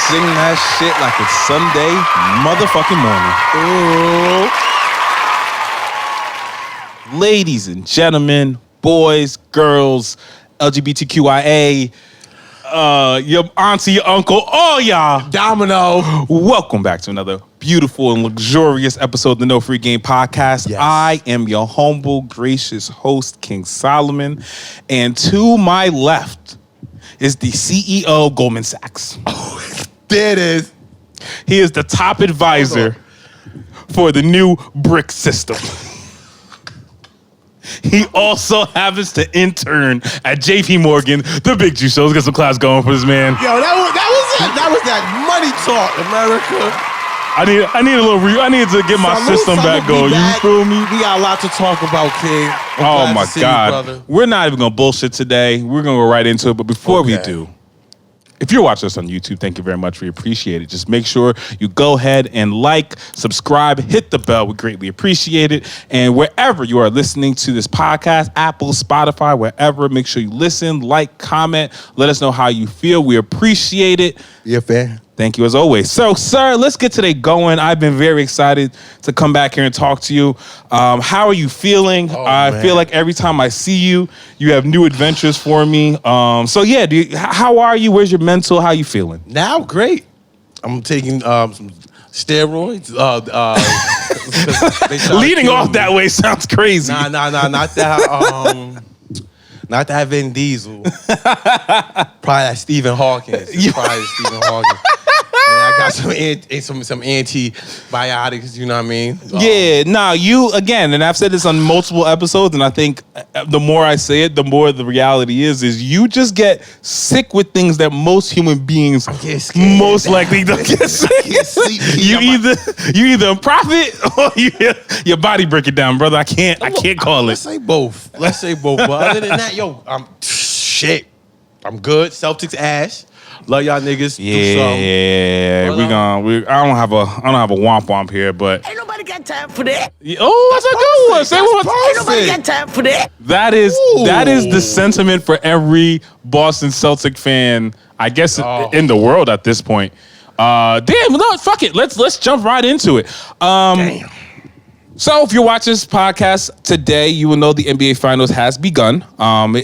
sing that shit like it's Sunday motherfucking morning. Ooh. Ladies and gentlemen, boys, girls, LGBTQIA, your auntie, your uncle, all y'all. Domino. Welcome back to another beautiful and luxurious episode of the No Free Game Podcast. Yes. I am your humble, gracious host, King Solomon. And to my left is the CEO of Goldman Sachs. Oh, there it is. He is the top advisor for the new BRICS system. He also happens to intern at JP Morgan, the Big Juice Show. Let's get some class going for this man. Yo, that was it. That was that money talk, America. I need a little I need to get my system back going. You feel me? We got a lot to talk about, King. Oh my God. We're not even gonna bullshit today. We're gonna go right into it. But before we do, if you're watching us on YouTube, thank you very much. We appreciate it. Just make sure you go ahead and like, subscribe, hit the bell. We greatly appreciate it. And wherever you are listening to this podcast, Apple, Spotify, wherever, make sure you listen, like, comment. Let us know how you feel. We appreciate it. Yeah, fair. Thank you as always. So, sir, let's get today going. I've been very excited to come back here and talk to you. How are you feeling? I feel like every time I see you, you have new adventures for me. So, yeah, how are you? Where's your mental? How you feeling? Now, great. I'm taking some steroids. Leading off that way sounds crazy. Nah, not that. Not that Vin Diesel. Probably that Stephen Hawking. Probably Stephen Hawking. And I got some antibiotics, you know what I mean? Yeah, you, again, and I've said this on multiple episodes, and I think the more I say it, the more the reality is you just get sick with things that most human beings most likely don't get sick. I can't sleep. You either a prophet or your body break it down, brother. I can't call it. Let's say both. But other than that, I'm good. Celtics ass. Love y'all niggas. Yeah, I don't have a womp here, but ain't nobody got time for that. Oh, that's a good one. Say what? Ain't nobody got time for that. That is the sentiment for every Boston Celtic fan, I guess, in the world at this point. Damn, no, fuck it. Let's jump right into it. Damn. So if you're watching this podcast today, you will know the NBA Finals has begun.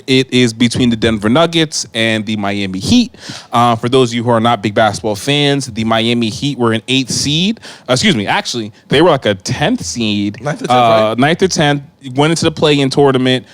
It is between the Denver Nuggets and the Miami Heat. For those of you who are not big basketball fans, the Miami Heat were an 8th seed. Actually, they were like a 10th seed. 9th or 10th, right? 9th or 10th. Went into the play-in tournament,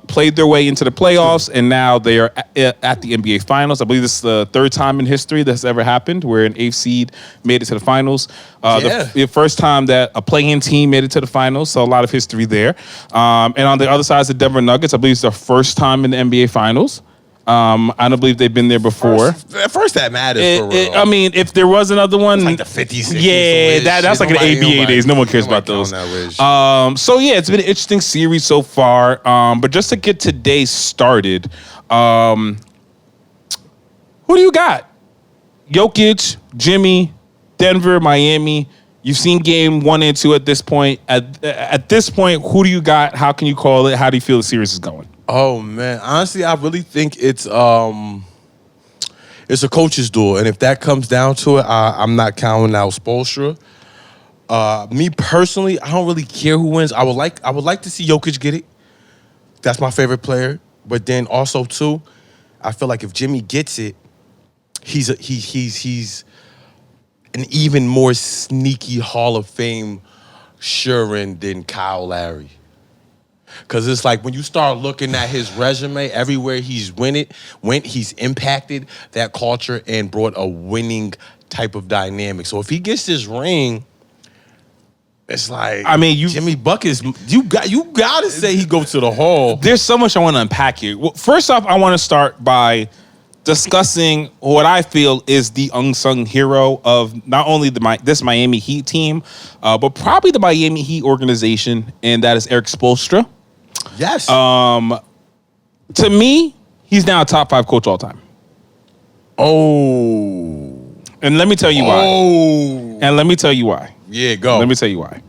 played their way into the playoffs, and now they are at the NBA Finals. I believe this is the third time in history that's ever happened where an 8th seed made it to the finals. The first time that a play-in team made it to the finals, so a lot of history there. And on the other side is the Denver Nuggets. I believe it's their first time in the NBA Finals. I don't believe they've been there before. First that matters for real. I mean, if there was another one, it's like the 50s. Yeah, that's like an ABA days. No one cares about those. So yeah, it's been an interesting series so far. But just to get today started, who do you got? Jokic, Jimmy, Denver, Miami. You've seen game 1 and 2 at this point. At this point, who do you got? How can you call it? How do you feel the series is going? Oh man, honestly, I really think it's a coach's duel, and if that comes down to it, I'm not counting out Spoelstra. Me personally, I don't really care who wins. I would like to see Jokic get it. That's my favorite player. But then also too, I feel like if Jimmy gets it, he's an even more sneaky Hall of Fame Shurin than Kyle Lowry. Because it's like when you start looking at his resume, everywhere he's went, he's impacted that culture and brought a winning type of dynamic. So if he gets this ring, it's like, I mean, Jimmy Buckets, you got to say he goes to the Hall. There's so much I want to unpack here. Well, first off, I want to start by discussing what I feel is the unsung hero of not only this Miami Heat team, but probably the Miami Heat organization, and that is Eric Spoelstra. Yes. To me, he's now a top 5 coach all time. Oh. And let me tell you why. Oh. And let me tell you why. Yeah, go. Let me tell you why.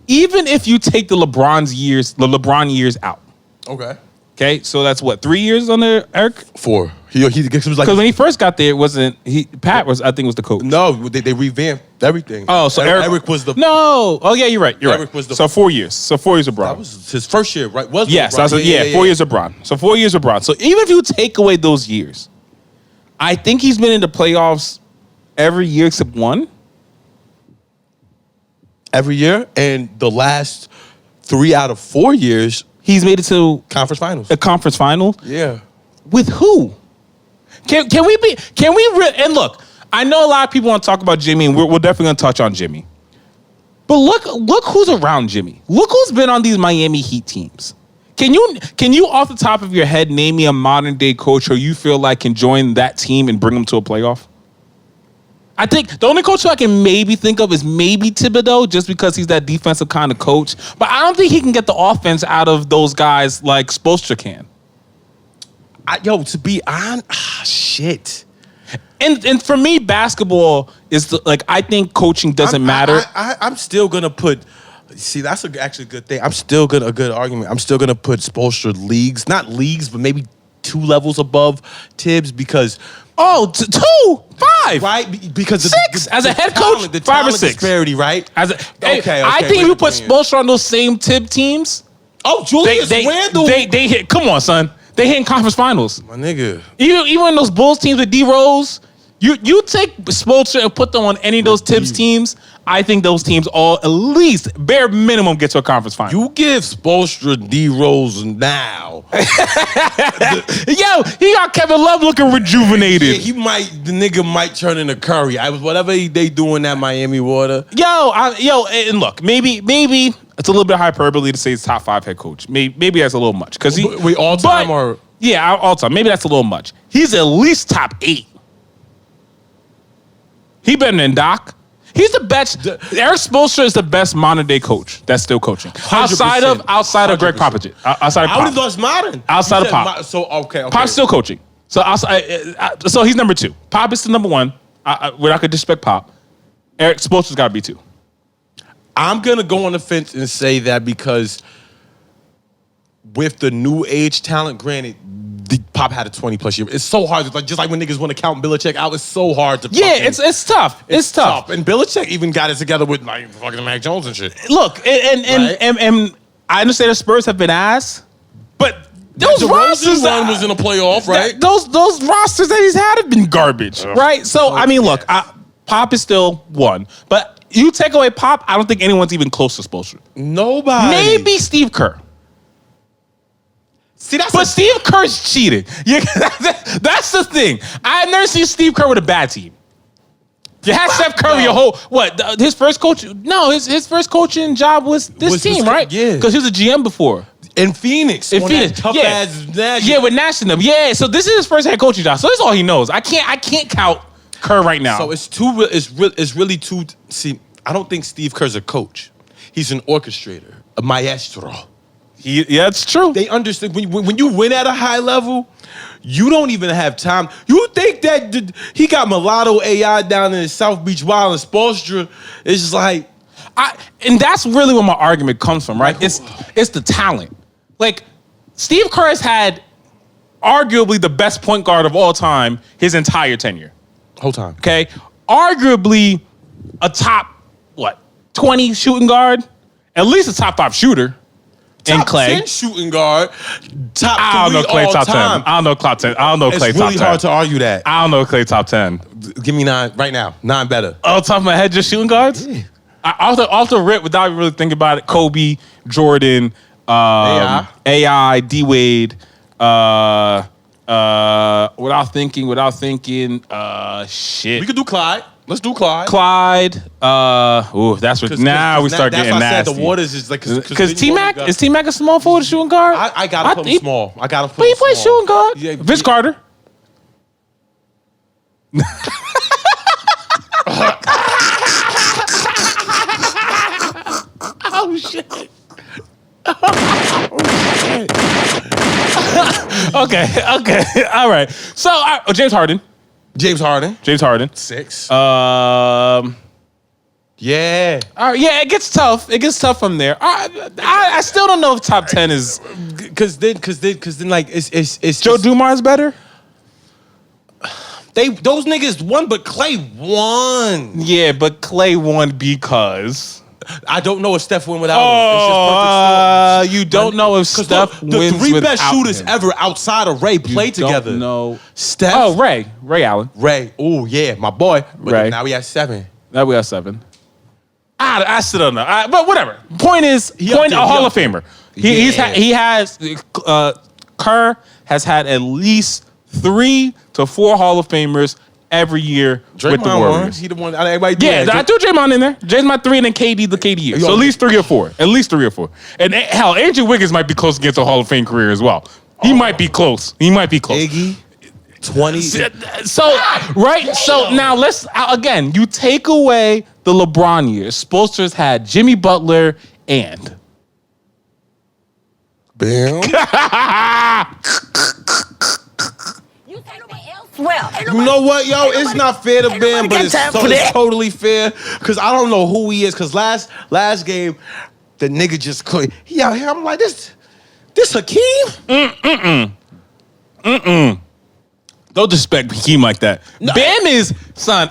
Even if you take the LeBron years out. Okay. Okay, so that's what, 3 years under Eric? 4. He was like, Because when he first got there, it wasn't Pat was I think was the coach. no, they revamped everything. Oh, so Eric was the no. Oh yeah, you're right. You're Eric right. was the- So 4 years. So 4 years of Braun. That was his first year, right? Was Yes, LeBron. 4 years of Braun. So 4 years of Braun. So even if you take away those years, I think he's been in the playoffs every year except one. every year, and the last 3 out of 4 years, He's made it to conference finals. a conference final. Yeah. With who? And look, I know a lot of people want to talk about Jimmy, and we're definitely going to touch on Jimmy. But look who's around Jimmy. Look who's been on these Miami Heat teams. Can you off the top of your head name me a modern day coach who you feel like can join that team and bring them to a playoff? I think the only coach who I can maybe think of is maybe Thibodeau, just because he's that defensive kind of coach. But I don't think he can get the offense out of those guys like Spoelstra can. To be honest, shit. And for me, basketball is I think coaching doesn't matter. I'm still gonna put. See, that's actually a good thing. A good argument. I'm still gonna put Spoelstra not leagues, but maybe 2 levels above Tibbs because. Oh, 2, 5, right? Because 6 as a head coach, the 5 or talent 6 disparity, right? Okay. I think if you put Spoelstra on those same Tibb teams, Julius Randle, they hit. Come on, son, they hit in conference finals. my nigga. Even those Bulls teams with D Rose, you take Spoelstra and put them on any of those Tibbs teams. I think those teams all at least bare minimum get to a conference final. You give Spoelstra D Rose now. Yo, he got Kevin Love looking rejuvenated. The nigga might turn into Curry. Whatever they do in that Miami water. And look, maybe it's a little bit hyperbole to say he's top 5 head coach. Maybe that's a little much because we all time or yeah, all time. Maybe that's a little much. He's at least top 8. He better than Doc. He's the best. Eric Spoelstra is the best modern day coach that's still coaching. 100%. Outside of Greg Popovich. Outside of I Pop. would have lost modern. Outside of Pop. Okay. Pop's still coaching. So he's number 2. Pop is still number 1. We're not gonna disrespect Pop. Eric Spoelstra's got to be 2. I'm gonna go on the fence and say that because with the new age talent, granted, Pop had a 20+ year. It's so hard to just like when niggas want to count Belichick out. It's so hard to. It's tough. It's tough. And Belichick even got it together with like fucking Mac Jones and shit. Look, and I understand the Spurs have been ass, but those rosters one was in a playoff, right? Those rosters that he's had have been garbage, right? So I mean, look, Pop is still 1, but you take away Pop, I don't think anyone's even close to Spoelstra. Nobody. Maybe Steve Kerr. See, Steve Kerr's cheating. Yeah, that's the thing. I've never seen Steve Kerr with a bad team. You had Steph Curry his first coach? No, his first coaching job was this team, right? Yeah. Because he was a GM before. In Phoenix. Tough ass Nash. Yeah, with Nash and them. Yeah, so this is his first head coaching job. So that's all he knows. I can't count Kerr right now. So it's really too. See, I don't think Steve Kerr's a coach. He's an orchestrator, a maestro. Yeah, it's true. They understand when you win at a high level, you don't even have time. You think that he got mulatto AI down in South Beach Wild and Spoelstra is just like, and that's really where my argument comes from, right? It's the talent. Like Steve Kerr has had arguably the best point guard of all time his entire tenure. Whole time. Okay, arguably a top 20 shooting guard, at least a top 5 shooter. Top and Clay 10 shooting guard, top 3 I don't know Clay all top time. 10. I don't know Clay 10. I don't know Clay top 10. It's really hard to argue that. I don't know Clay top 10. Give me 9 right now. 9 better. Off the top of my head, just shooting guards? Yeah. Off the rip, without really thinking about it, Kobe, Jordan, AI, D-Wade, without thinking, shit. We could do Clyde. Let's do Clyde. That's what. Now we start getting nasty. That's why I said the waters is like because T-Mac is T-Mac a small forward shooting guard? I gotta put him small. I gotta put but him he plays small. shooting guard. Yeah, Vince Carter. Oh shit. Okay. All right. So James Harden. James Harden. 6. Yeah. All right, yeah, it gets tough. It gets tough from there. I still don't know if top 10 is because then like it's Joe Dumars better. Those niggas won, but Clay won. Yeah, but Clay won because. I don't know if Steph win without him. It's just perfect storm. You don't know if Steph the wins three best without shooters him. ever outside of Ray play together. No. Steph. Oh, Ray Allen. Ray. Oh yeah, my boy. But Ray. now we at 7. Now we got 7. I still don't know. But whatever. Point is, He up there, Hall he of up there. Famer. Yeah. He has Kerr has had at least 3 to 4 Hall of Famers every year with the Warriors. Won. He the one. Everybody do Yeah, that. I threw Draymond in there. Draymond's my 3 and then KD the KD year. So at least 3 or 4. At least 3 or 4. And hell, Andrew Wiggins might be close against a Hall of Fame career as well. He might be close. Iggy, 20. So now let's again. You take away the LeBron years. Spoelstra's had Jimmy Butler and Bam. Well, You know what, yo? It's not fair to Bam, but it's totally fair because I don't know who he is. Because last game, the nigga just could. He out here. I'm like this Hakeem. don't disrespect Hakeem like that. No. Bam is son.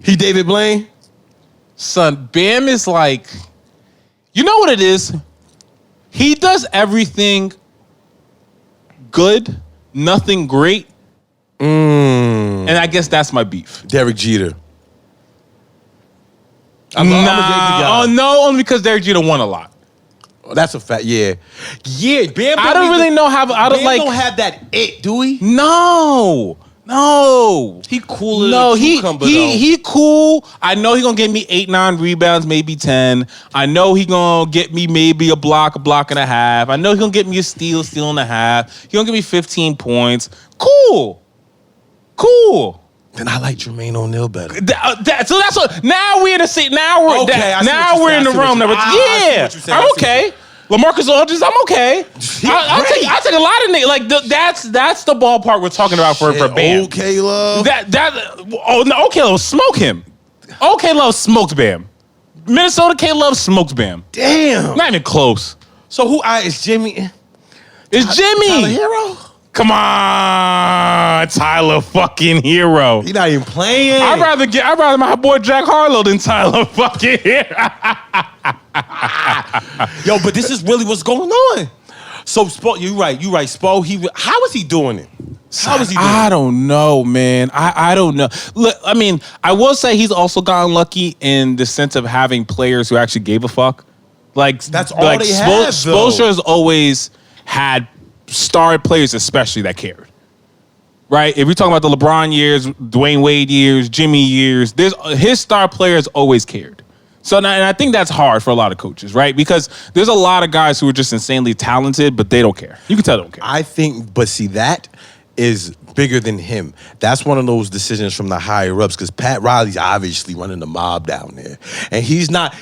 He David Blaine. Son, Bam is like, you know what it is? He does everything good, nothing great. And I guess that's my beef. Derek Jeter. I'm a Yankee guy. Oh no, only because Derek Jeter won a lot. That's a fact. Yeah. Bam. I don't really know how. I don't Bam like. don't have that it, do he? No. He cooler No, than a cucumber, though. he cool. I know he gonna get me 8-9 rebounds, maybe 10. I know he gonna get me maybe a block and a half. I know he gonna get me a steal and a half. He gonna give me 15 points. Cool. Then I like Jermaine O'Neal better. So that's what. Now we're in the seat. Now we're Okay, I see now what you're we're in the saying. I realm. see what That you- we're, I see yeah, what you're saying. I'm okay. LaMarcus Aldridge, I'm okay. I'll great. take a lot of niggas. Like that's the ballpark we're talking about for Bam. Okay, love. OK-Love smoke him. OK-Love smoked Bam. Minnesota K-Love smoked Bam. Damn. Not even close. So is Jimmy? It's Jimmy. Tyler Hero? Come on, Tyler fucking Hero. He not even playing. I'd rather my boy Jack Harlow than Tyler fucking Hero. Yo, but this is really what's going on. So Spo, you right. Spo, how is he doing it? How is he doing I don't know, man. I don't know. Look, I mean, I will say he's also gotten lucky in the sense of having players who actually gave a fuck. Like That's all they have, though. Spoelstra has always had star players, especially that cared. Right? If we're talking about the LeBron years, Dwayne Wade years, Jimmy years, his star players always cared. So and I think that's hard for a lot of coaches, right? Because there's a lot of guys who are just insanely talented, but they don't care. You can tell they don't care. I think, but see, that is bigger than him. That's one of those decisions from the higher ups because Pat Riley's obviously running the mob down there. And he's not,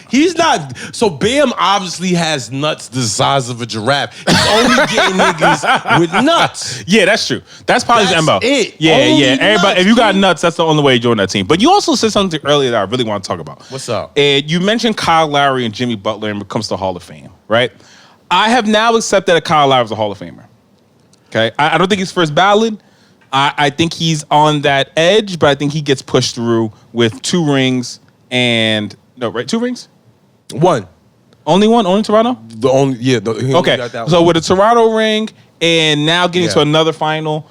so Bam obviously has nuts the size of a giraffe. He's only getting niggas with nuts. Yeah, that's true. That's probably his That's MO. it. Yeah, Only yeah. Everybody, nuts, if you got dude. nuts, that's the only way you join that team. But you also said something earlier that I really want to talk about. What's up? And you mentioned Kyle Lowry and Jimmy Butler when it comes to Hall of Fame, right? I have now accepted that Kyle Lowry is a Hall of Famer. Okay? I don't think he's first ballot. I think he's on that edge, but I think he gets pushed through with 2 rings and... No, right? 2 rings? One. Only one? Only Toronto? The only, yeah. He only Okay, got that so one. with a Toronto ring and now getting Yeah. to another final,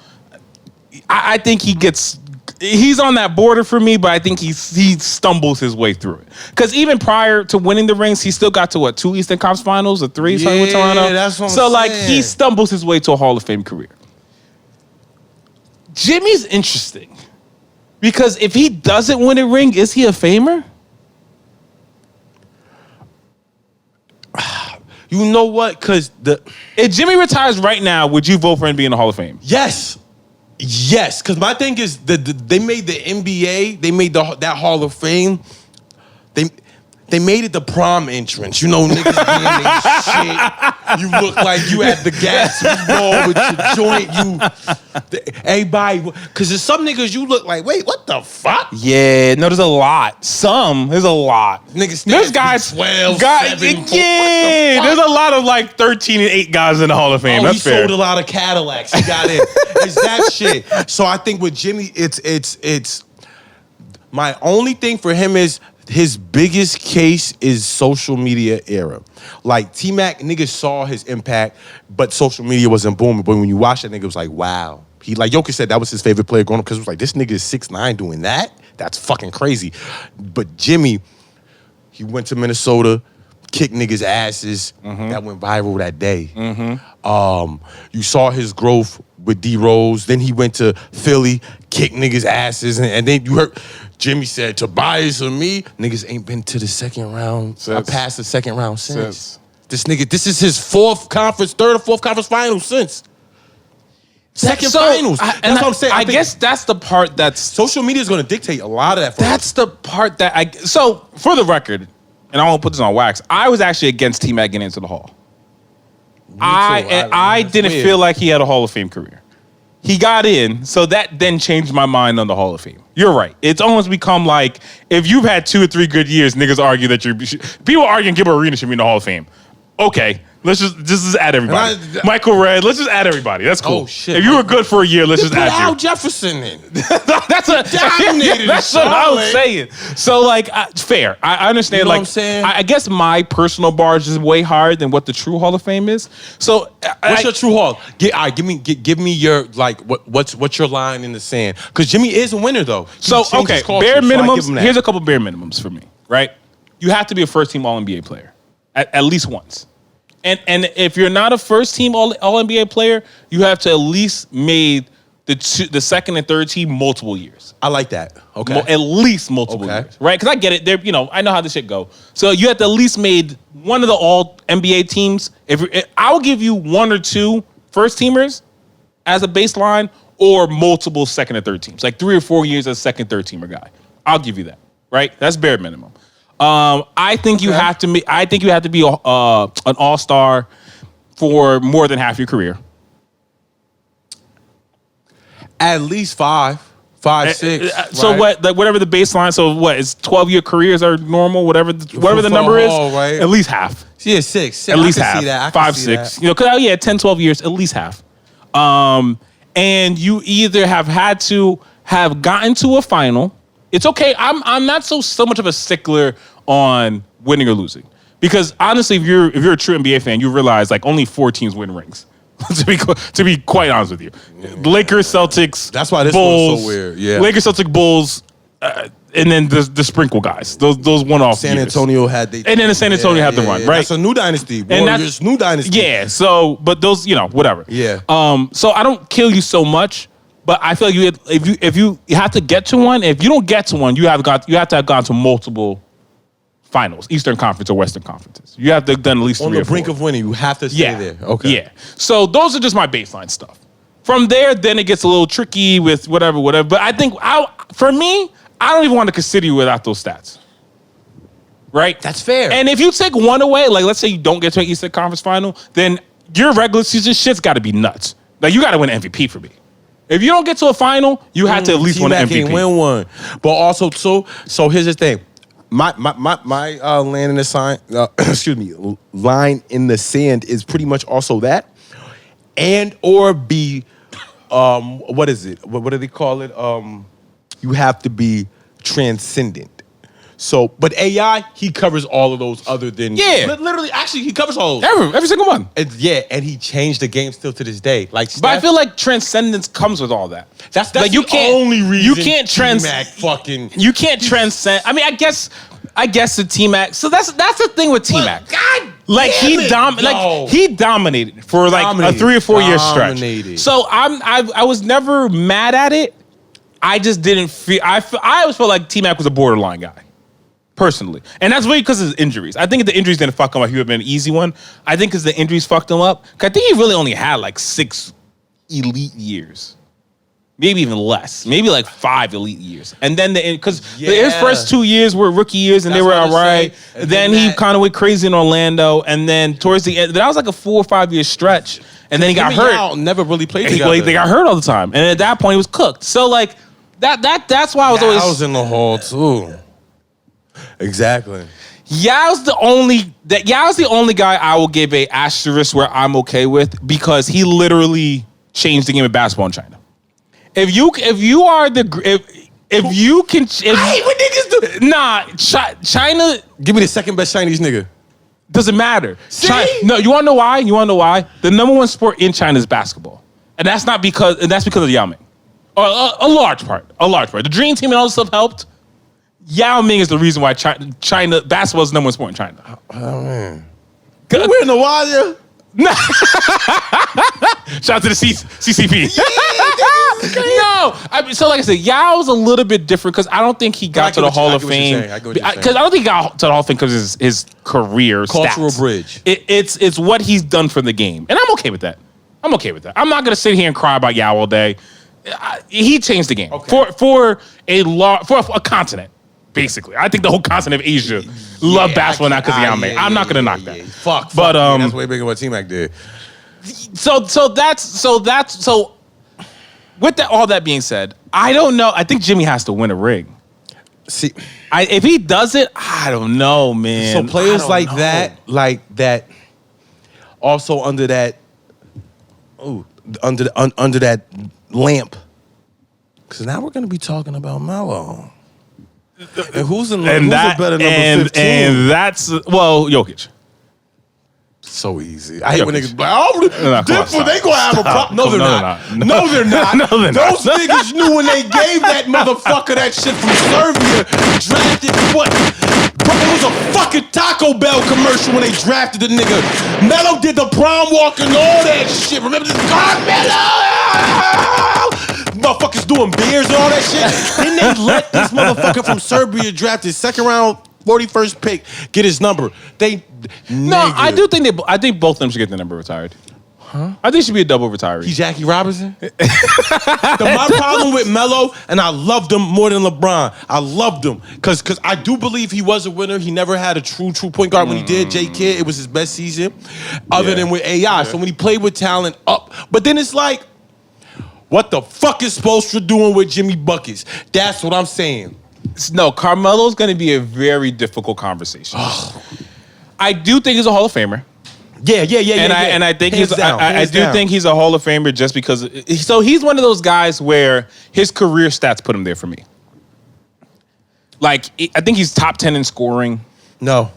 I think he's on that border for me, but I think he stumbles his way through it. Because even prior to winning the rings, he still got to 2 Eastern Conference Finals or 3 something with Yeah, Toronto. that's what I'm so like saying. he stumbles his way to a Hall of Fame career. Jimmy's interesting because if he doesn't win a ring, is he a Famer? You know what? Because If Jimmy retires right now, would you vote for him being in the Hall of Fame? Yes. Because my thing is they made the NBA, they made that Hall of Fame. They made it the prom entrance. You know, niggas being their shit. You look like you at the gas ball with your joint. Everybody, because there's some niggas you look like, wait, what the fuck? Yeah, no, there's a lot. There's a lot. Niggas There's guys, 12, 7, yeah, there's a lot of like 13 and 8 guys in the Hall of Fame. Oh, That's he fair. sold a lot of Cadillacs. He got in. It's that shit. So I think with Jimmy, it's my only thing for him is his biggest case is social media era. Like T-Mac, niggas saw his impact, but social media wasn't booming. But when you watch that nigga, it was like, wow. He, like Jokic said, that was his favorite player growing up because it was like, this nigga is 6'9" doing that? That's fucking crazy. But Jimmy, he went to Minnesota, kicked niggas' asses. That went viral that day. You saw his growth with D-Rose. Then he went to Philly, kicked niggas' asses. And then you heard Jimmy said, Tobias and me, niggas ain't been to the second round. I passed the second round since. This nigga, this is his third or fourth conference finals since. Second finals. That's what I'm saying. I guess that's the part that's... Social media is going to dictate a lot of that for us. That's the part that So, for the record, and I won't put this on wax, I was actually against T-Mac getting into the Hall. I didn't feel like he had a Hall of Fame career. He got in, so that then changed my mind on the Hall of Fame. You're right. It's almost become like, if you've had 2 or 3 good years, niggas argue that people arguing Gilbert Arenas should be in the Hall of Fame. Okay. Let's just add everybody. Michael Redd, let's just add everybody. That's cool. Oh, shit. If you were good for a year, let's just add Al you. Jefferson in. That's what I was saying. So, like, fair. I understand. You know like, what I'm saying? I guess my personal bar is just way higher than what the true Hall of Fame is. So, what's your true Hall? Give me your like what's your line in the sand? Because Jimmy is a winner though. So okay, bare minimums. Here's a couple bare minimums for me. Right, you have to be a first team All NBA player at least once. And if you're not a first team All NBA player, you have to at least made the second and third team multiple years. I like that. Okay. At least multiple years, right? Because I get it. I know how this shit go. So you have to at least made one of the All NBA teams. I'll give you 1 or 2 first teamers as a baseline, or multiple second and third teams, like 3 or 4 years as a second, third teamer guy. I'll give you that, right? That's bare minimum. I think you have to be. I think you have to be an all-star for more than half your career. At least 5, 6. So right? what? Like whatever the baseline. So what? Is 12-year careers are normal? Whatever the number is. Right? At least half. Yeah, 6. At least I can half. See that. I can 5, see 6. That. Because 10, 12 years. At least half. And you either have had to have gotten to a final. It's okay. I'm not so much of a stickler on winning or losing, because honestly, if you're a true NBA fan, you realize like only 4 teams win rings. to be quite honest with you, Lakers, Celtics. That's why this Bulls, one's so weird. Yeah, Lakers, Celtics, Bulls, and then the sprinkle guys. Those one-off. San years. Antonio had and then San Antonio had the run, right? That's a new dynasty. Warriors, new dynasty. Yeah. So, but those, whatever. Yeah. So I don't kill you so much. But I feel like if you have to get to one. If you don't get to one, you have to have gone to multiple finals, Eastern Conference or Western Conferences. You have to have done at least 3 or 4. On the brink of winning, you have to stay there. Okay. Yeah. So those are just my baseline stuff. From there, then it gets a little tricky with whatever. But I think for me, I don't even want to consider you without those stats. Right? That's fair. And if you take one away, like let's say you don't get to an Eastern Conference final, then your regular season shit's got to be nuts. Like you got to win MVP for me. If you don't get to a final, you have to at least win an MVP. Can't win one. But also, so here's the thing. My line in the sign, line in the sand is pretty much also that, and or be, what is it? What do they call it? You have to be transcendent. So, but AI, he covers all of those other than... Yeah. Literally, actually, he covers all of those. Every single one. And he changed the game still to this day. Like, but I feel like transcendence comes with all that. That's like the only reason you can't You can't transcend... I mean, I guess the T-Mac... So that's the thing with T-Mac. God like, he dominated for like a 3 or 4 year stretch. So I was never mad at it. I just didn't feel... I always felt like T-Mac was a borderline guy. Personally. And that's really because of his injuries. I think if the injuries didn't fuck him up, he would have been an easy one. I think because the injuries fucked him up. Cause I think he really only had like 6 elite years. Maybe even less. Maybe like 5 elite years. And then because his Yeah. first 2 years were rookie years and That's they were what I'm all right. saying. And Then then he that- kind of went crazy in Orlando. And then towards the end, that was like a 4 or 5 year stretch. And then he got Him and hurt. Yao never really played And together. they got hurt all the time. And at that point, he was cooked. So like that's why I was I always. was in the hall too. Exactly. Yao's the only guy I will give a asterisk where I'm okay with because he literally changed the game of basketball in China. If you are the if you can I hate when niggas do. China Give me the second best Chinese nigga. doesn't matter. See? No, you want to know why? You want to know why? The number one sport in China is basketball, and that's because of Yao Ming, or a large part. The Dream Team and all this stuff helped. Yao Ming is the reason why China basketball is the number one sport in China. Oh man. We're in the wire. Shout out to the CCP. So like I said, Yao's a little bit different because I don't think he got to the Hall of Fame. Because I don't think he got to the Hall of Fame because his career Cultural stats. bridge. It's what he's done for the game, and I'm okay with that. I'm not gonna sit here and cry about Yao all day. He changed the game for a continent. Basically, I think the whole continent of Asia love basketball now because of Yao Ming. I'm not gonna knock that. Fuck. But that's way bigger than what T-Mac did. So with all that being said, I don't know. I think Jimmy has to win a ring. See, If he does it, I don't know, man. so players I don't know. like that, also under that, under that lamp. Because now we're gonna be talking about Melo. And who's a better number 15? And that's Jokic. So easy. I hate when niggas be like, they gonna have a problem. No, they're not. No, they're not. No, they're not. Those niggas knew when they gave that motherfucker that shit from Serbia, drafted what? Bro, it was a fucking Taco Bell commercial when they drafted the nigga. Melo did the prom walk and all that shit. Remember this? Melo! Motherfuckers doing beers and all that shit. Then they let this motherfucker from Serbia draft his second round 41st pick, get his number. I think both of them should get the number retired. Huh? I think it should be a double retiree. He's Jackie Robinson. My problem with Melo, and I loved him more than LeBron. I loved him because I do believe he was a winner. He never had a true point guard when he did. J Kidd, it was his best season, other than with AI. Yeah. So when he played with talent up, but then it's like, what the fuck is Spoelstra doing with Jimmy Buckets? That's what I'm saying. No, Carmelo's going to be a very difficult conversation. I do think he's a Hall of Famer. Yeah. And I think I do think he's a Hall of Famer just because. So he's one of those guys where his career stats put him there for me. Like I think he's top 10 in scoring. No.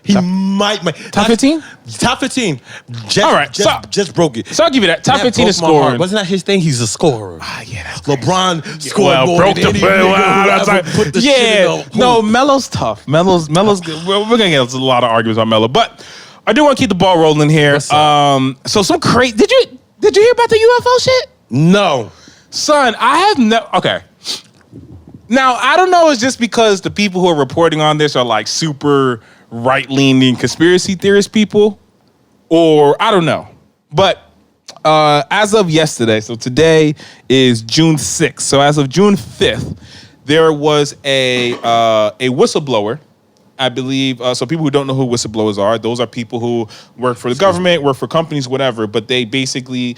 He might top 15? Top 15. All right, just broke it. So I'll give you that. Top 15 is scoring. Wasn't that his thing? He's a scorer. Yeah, that's LeBron scored more broke than any the put the shit in the hoop. No, Melo's tough. Melo's good. We're gonna get a lot of arguments on Melo, but I do want to keep the ball rolling here. So some crazy. Did you hear about the UFO shit? No, son. I have no. Okay. Now I don't know. It's just because the people who are reporting on this are like super right-leaning conspiracy theorist people, or I don't know. But as of yesterday, so today is June 6th. So as of June 5th, there was a whistleblower, I believe. So people who don't know who whistleblowers are, those are people who work for the government, work for companies, whatever, but they basically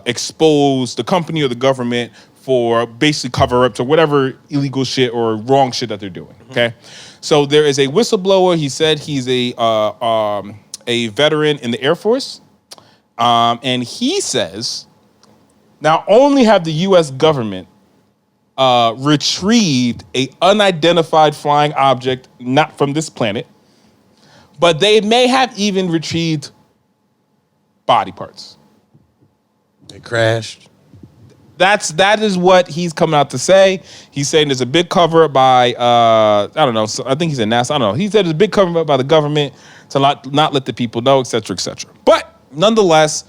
expose the company or the government for basically cover-ups or whatever illegal shit or wrong shit that they're doing, okay? So there is a whistleblower. He said he's a veteran in the Air Force. And he says, not only have the U.S. government retrieved an unidentified flying object not from this planet, but they may have even retrieved body parts. They crashed. That is what he's coming out to say. He's saying there's a big cover up by I don't know. I think he's in NASA. I don't know. He said there's a big cover up by the government to not let the people know, et cetera, et cetera. But nonetheless,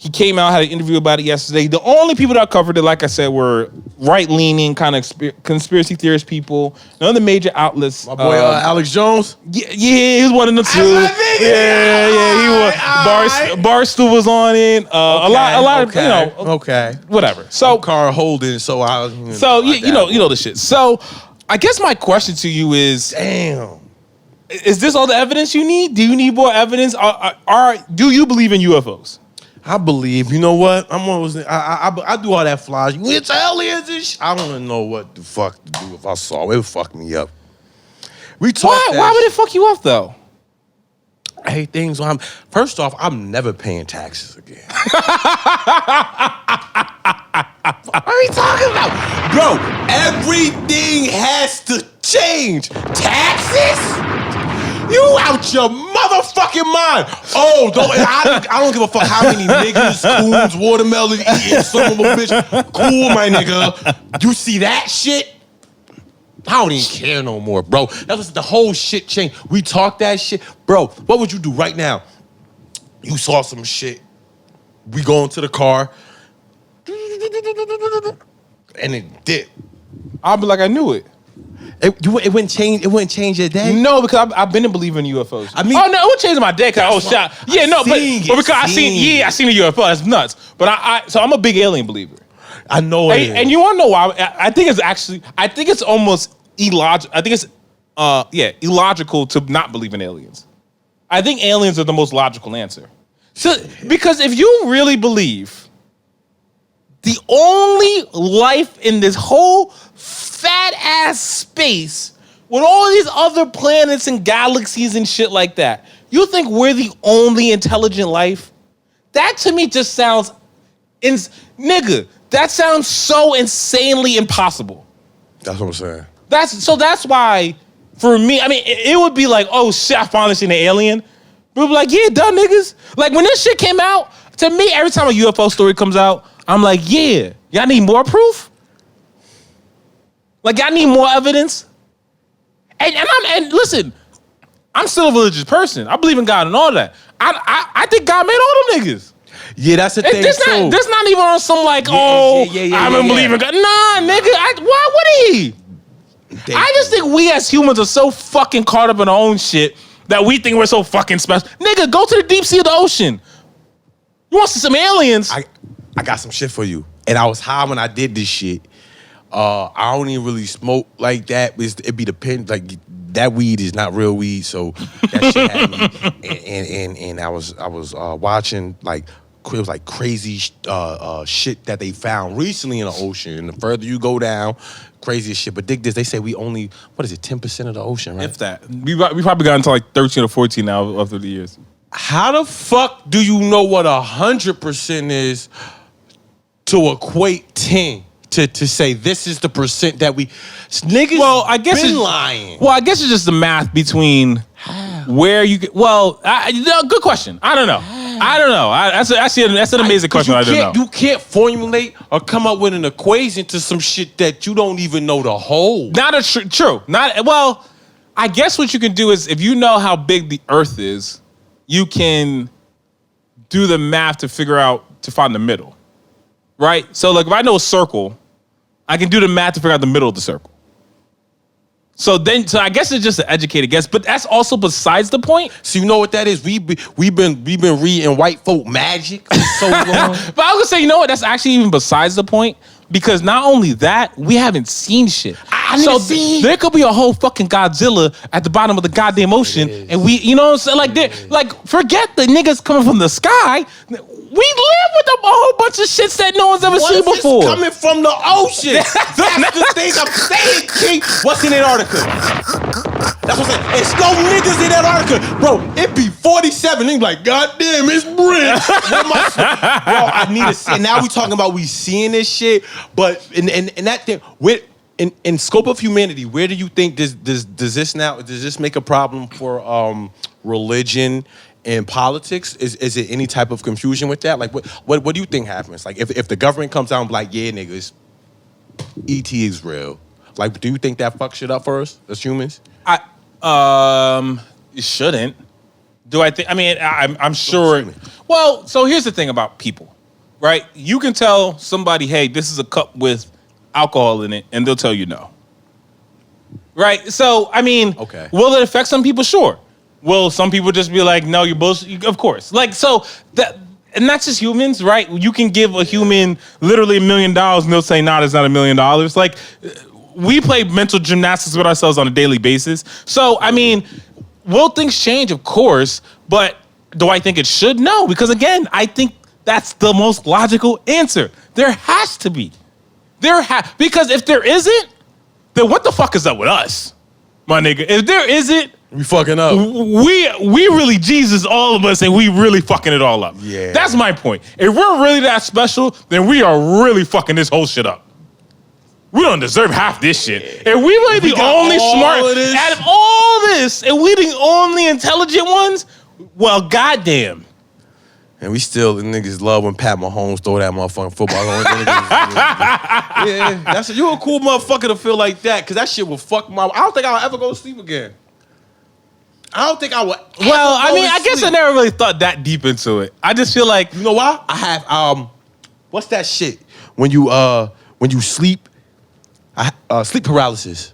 He came out, had an interview about it yesterday. The only people that covered it, like I said, were right-leaning kind of conspiracy theorist people. None of the major outlets. My boy Alex Jones. Yeah, he was one of them too. He was. Barstool was on it. A lot of whatever. So Carl Holden. So you know the shit. So I guess my question to you is, damn. Is this all the evidence you need? Do you need more evidence? Do you believe in UFOs? I believe. You know what? I do all that flies. It's aliens and shit. I don't even know what the fuck to do if I saw it. It would fuck me up. We talk. Why would it fuck you up though? I hate things. First off, I'm never paying taxes again. What are we talking about? Bro, everything has to change. Taxes? You out your motherfucking mind. Oh, I don't give a fuck how many niggas, coons, watermelon eating, son of a bitch. Cool, my nigga. You see that shit? I don't even care no more, bro. That's the whole shit changed. We talk that shit. Bro, what would you do right now? You saw some shit. We go into the car. And it did. I'll be like, I knew it. It wouldn't change. It wouldn't change your day. No, because I've been believing in UFOs. I mean, oh no, it would change my day. Cause shot. Yeah, no, but because I seen a UFO. That's nuts. But so I'm a big alien believer. I know it. And you want to know why? I think it's almost illogical. I think it's illogical to not believe in aliens. I think aliens are the most logical answer. So because if you really believe the only life in this whole fat ass space with all these other planets and galaxies and shit like that, you think we're the only intelligent life? That to me just sounds nigga, that sounds so insanely impossible. That's what I'm saying. That's why for me, I mean, it would be like, oh shit, I finally seen an alien. We'd be like, yeah, duh, niggas. Like when this shit came out, to me, every time a UFO story comes out, I'm like, yeah, y'all need more proof? Like, y'all need more evidence? And listen, I'm still a religious person. I believe in God and all that. I think God made all them niggas. Yeah, that's the thing, too. This not even on some like, I don't believe in God. Nah, nigga, why would he? I just think we as humans are so fucking caught up in our own shit that we think we're so fucking special. Nigga, go to the deep sea of the ocean. You want to see some aliens? I got some shit for you. And I was high when I did this shit. I don't even really smoke like that. It be depend like that weed is not real weed, so that shit had me. And I was watching like it was like crazy shit that they found recently in the ocean. And the further you go down, craziest shit. But dig this, they say we only 10% of the ocean, right? If that, we probably got into like 13 or 14 now after the years. How the fuck do you know what 100% is to equate 10? To say this is the percent that we niggas. Well, I guess been lying. Well, I guess it's just the math between where you get. Well, good question. I don't know. That's an amazing question. I don't know. You can't formulate or come up with an equation to some shit that you don't even know the whole. True. Well, I guess what you can do is if you know how big the Earth is, you can do the math to find the middle. Right? So like if I know a circle, I can do the math to figure out the middle of the circle. So I guess it's just an educated guess, but that's also besides the point. So you know what that is? We've been reading white folk magic for so long. But I was gonna say, you know what? That's actually even besides the point. Because not only that, we haven't seen shit. There could be a whole fucking Godzilla at the bottom of the goddamn ocean, and we, you know what I'm saying? Like forget the niggas coming from the sky. We live with a whole bunch of shits that no one's ever seen before. It's coming from the ocean. That's the thing I'm saying, King. What's in Antarctica? That's what I'm saying. It's no niggas in Antarctica. Bro, it be 47. They be like, God damn, it's Brent. Bro, I need to see. And now we talking about we seeing this shit. But in that thing, in scope of humanity, where do you think does this make a problem for religion and politics? Is it any type of confusion with that? Like what do you think happens? Like if the government comes out and be like, yeah, niggas, ET is real. Like, do you think that fucks shit up for us as humans? It shouldn't. Do I think? I mean, I'm sure. Well, so here's the thing about people, right? You can tell somebody, hey, this is a cup with alcohol in it, and they'll tell you no. Right? So, I mean, Okay. Will it affect some people? Sure. Will some people just be like, no, you're bullshit? Of course. Like, so that, and that's just humans, right? You can give a human literally $1 million and they'll say, nah, it's not $1 million. Like, we play mental gymnastics with ourselves on a daily basis. So, I mean, will things change? Of course. But do I think it should? No, because again, I think that's the most logical answer. There has to be. Because if there isn't, then what the fuck is up with us, my nigga? If there isn't, We fucking up. we really Jesus, all of us, and we really fucking it all up. Yeah. That's my point. If we're really that special, then we are really fucking this whole shit up. We don't deserve half this shit. If we really the only smart out of all this, and we the only intelligent ones, well, goddamn. And we still, the niggas love when Pat Mahomes throw that motherfucking football. Yeah, that's you a cool motherfucker to feel like that, because that shit will fuck my. I don't think I'll ever go to sleep again. I don't think I would. Well, I mean, I guess I never really thought that deep into it. I just feel like, You know why? I have what's that shit when you sleep? Sleep paralysis.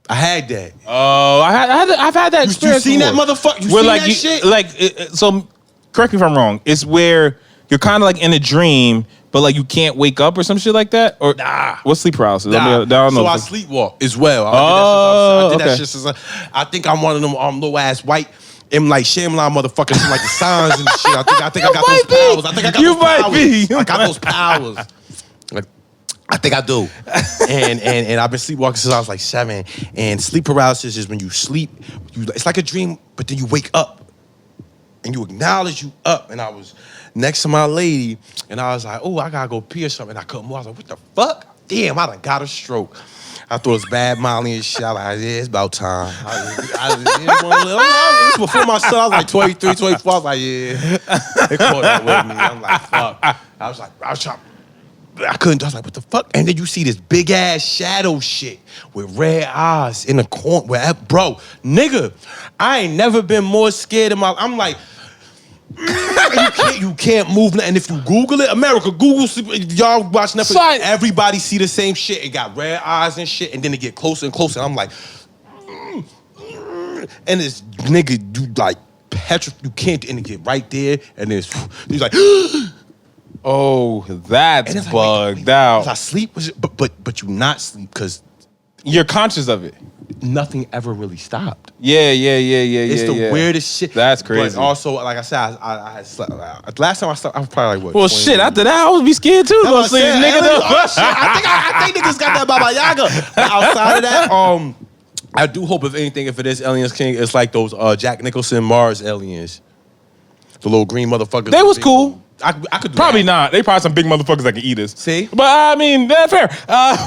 I had that. oh, I've had that You experience. seen that before. motherfucker? You Where seen like that you, shit? like so. Correct me if I'm wrong. It's where you're kind of like in a dream, but like you can't wake up or some shit like that. Or what's sleep paralysis? Nah. I don't know. So I sleepwalk as well. Oh, I did that okay. shit since I think I'm one of them little ass white and like Shyamalan motherfuckers from like the signs and shit. I think I got those powers. I think I got You those might powers. be. I got those powers. Like, I think I do. and I've been sleepwalking since I was like 7. And sleep paralysis is when you sleep, it's like a dream, but then you wake up. And you acknowledge you up. And I was next to my lady, and I was like, oh, I gotta go pee or something. And I couldn't move. I was like, what the fuck? Damn, I done got a stroke. I thought it was bad Molly and shit. I was like, yeah, it's about time. This was before my son. I was like 23, 24. I was like, yeah. They caught up with me. I'm like, fuck. I was trying. I couldn't. I was like, what the fuck? And then you see this big ass shadow shit with red eyes in the corner. Bro, nigga, I ain't never been more scared in my. I'm like, you can't move. And if you Google it, Google, y'all watch Netflix. So everybody see the same shit. It got red eyes and shit, and then it get closer and closer. And I'm like, and this nigga, you like you can't, and it get right there, and he's like. Oh, that's Like, bugged wait, out. Was I sleep? Was it, but you not sleep because You're conscious of it. nothing ever really stopped. Yeah. It's the weirdest shit. That's crazy. But also, like I said, I had slept. Last time I slept, I was probably like what? Well, 20 shit. After that, I would be scared too. That's what I'm saying. Nigga, Oh, shit. I think niggas got that Baba Yaga. But outside of that, I do hope if anything, if it is Aliens King, it's like those Jack Nicholson Mars aliens, the little green motherfuckers. They was cool. I could do Probably that. not. They probably some big motherfuckers that can eat us. See? But I mean, that's fair.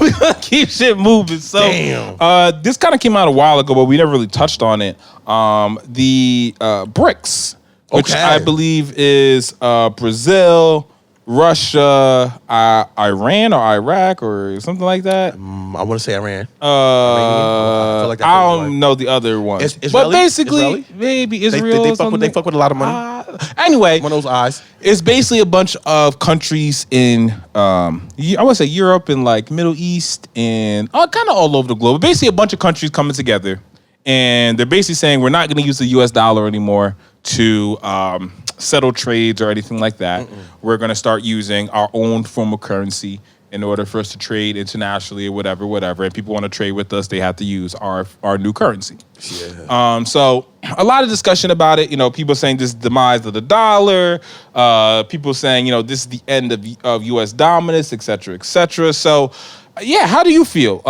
We're gonna keep shit moving. So, Damn. This kind of came out a while ago, but we never really touched on it. The BRICS, which Okay. I believe is Brazil, Russia, Iran or Iraq or something like that. I want to say Iran. I feel like that's what it don't was. know the other one. Is- But Israeli? basically, Israeli? maybe They Israel. or something. fuck with a lot of money. Anyway, One of those eyes. it's basically a bunch of countries in, I would say Europe and like Middle East and kind of all over the globe. Basically, a bunch of countries coming together, and they're basically saying we're not going to use the U.S. dollar anymore to settle trades or anything like that. We're going to start using our own form of currency in order for us to trade internationally or whatever. And people want to trade with us, they have to use our new currency. Yeah. So a lot of discussion about it. You know, people saying this is the demise of the dollar. People saying, you know, this is the end of U.S. dominance, et cetera, et cetera. So, yeah, how do you feel?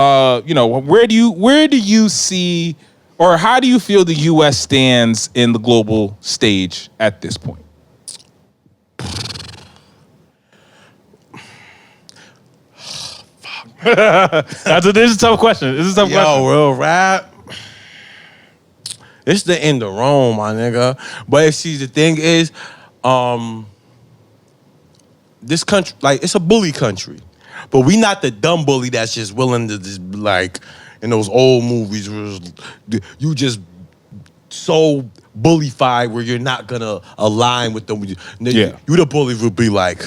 You know, where do you see, or how do you feel the U.S. stands in the global stage at this point? This is a tough question. This is a tough question. Yo, real rap. It's the end of Rome, my nigga. But see, the thing is, this country, like, it's a bully country. But we not the dumb bully that's just willing to just, like, in those old movies, where you just so bullified where you're not gonna align with them. Yeah. You the bully would be like,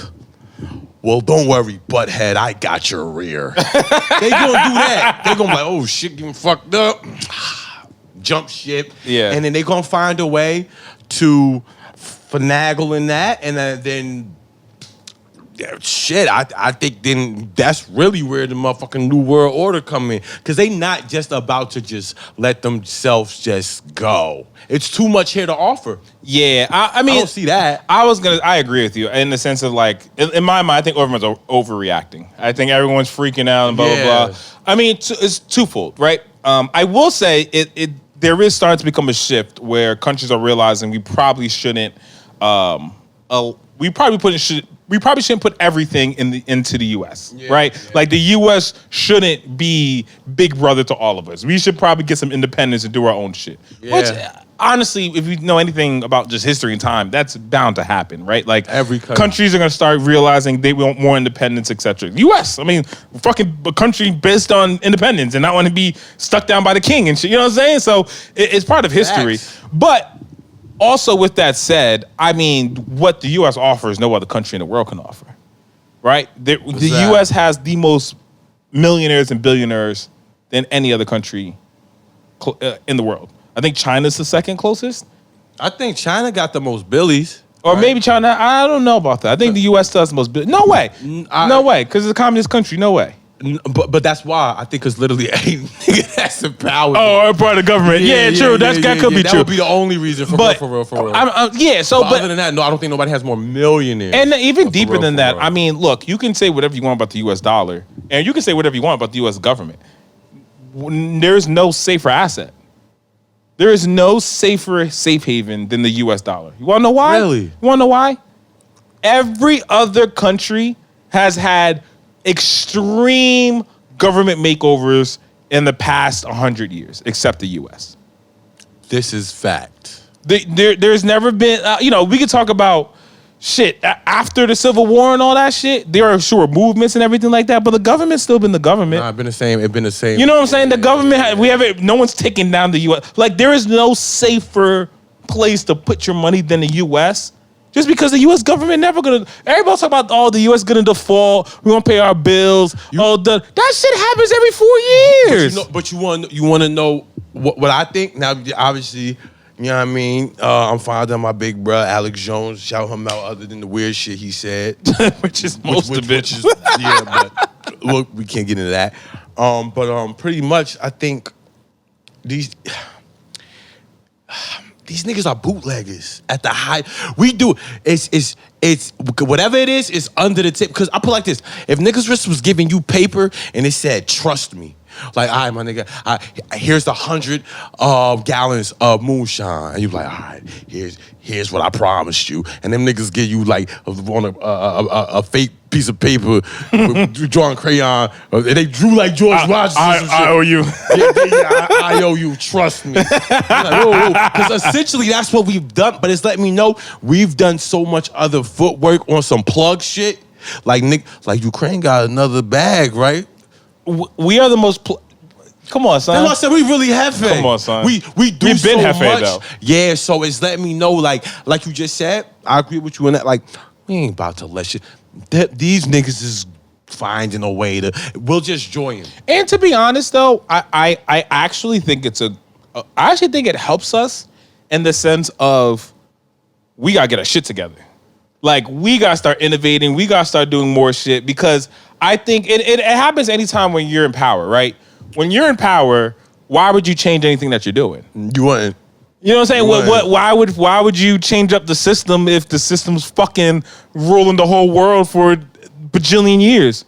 well, don't worry, butthead, I got your rear. They gonna do that. They gonna be like, oh shit, getting fucked up. Jump ship. Yeah. And then they gonna find a way to finagle in that, and then shit, I think then that's really where the motherfucking New World Order come in. Because they not just about to just let themselves just go. It's too much here to offer. Yeah, I mean, I don't see that. I agree with you in the sense of like, in my mind, I think everyone's overreacting. I think everyone's freaking out and blah, blah, blah. I mean, it's twofold, right? I will say there is starting to become a shift where countries are realizing we probably shouldn't, we probably shouldn't put everything into the U.S., right? Yeah. Like the U.S. shouldn't be big brother to all of us. We should probably get some independence and do our own shit. Yeah. Which, honestly, if you know anything about just history and time, that's bound to happen, right? Like every countries are going to start realizing they want more independence, etc. U.S., I mean, fucking a country based on independence and not want to be stuck down by the king and shit. You know what I'm saying? So it's part of history. But also, with that said, I mean, what the U.S. offers, no other country in the world can offer, right? The U.S. has the most millionaires and billionaires than any other country in the world. I think China's the second closest. I think China got the most billies. Or maybe China, I don't know about that. I think the U.S. does the most billions. No way. No way, because it's a communist country. No way. But that's why I think it's literally a nigga that's in power. Oh, part of the government. Yeah, true. That could be true. That would be the only reason for real. Yeah. So, but other than that, no, I don't think nobody has more millionaires. And even deeper than that, I mean, look, you can say whatever you want about the U.S. dollar, and you can say whatever you want about the U.S. government. There's no safer asset. There is no safer safe haven than the U.S. dollar. You want to know why? Really? You want to know why? Every other country has had extreme government makeovers in the past 100 years, except the U.S. This is fact. There's never been, we could talk about shit after the Civil War and all that shit. There are sure movements and everything like that, but the government's still been the government. Nah, it's been the same. You know what I'm saying? The government, no one's taking down the U.S. Like, there is no safer place to put your money than the U.S. Just because the U.S. government everybody talk about, the U.S. gonna default, we won't pay our bills. That shit happens every 4 years. But you want to know what I think? Now, obviously, you know what I mean? I'm fond of my big brother, Alex Jones. Shout him out other than the weird shit he said. which is most of it. Yeah, but look, we can't get into that. But pretty much, I think these niggas are bootleggers at the high. We do. It's whatever it is, it's under the tip. Because I put it like this: if niggas was giving you paper and it said, "Trust me," like, all right, my nigga, here's the 100 gallons of moonshine, and you like, all right, here's what I promised you, and them niggas give you like on a fake piece of paper with drawing crayon, and they drew like George Washington. I owe you. I owe you. Trust me. Because essentially that's what we've done. But it's letting me know we've done so much other footwork on some plug shit. Like Ukraine got another bag, right? We are the most. Come on, son. That's what I said. We really have faith. Come on, son. We do We've so been have much. Though. Yeah, so it's letting me know, like you just said. I agree with you on that. Like, we ain't about to let shit. These niggas is finding a way to. We'll just join. And to be honest, though, I actually think I actually think it helps us in the sense of we gotta get our shit together. Like, we gotta start innovating. We gotta start doing more shit, because I think it happens anytime when you're in power, right? When you're in power, why would you change anything that you're doing? You wouldn't. You know what I'm saying? Why would you change up the system if the system's fucking ruling the whole world for a bajillion years?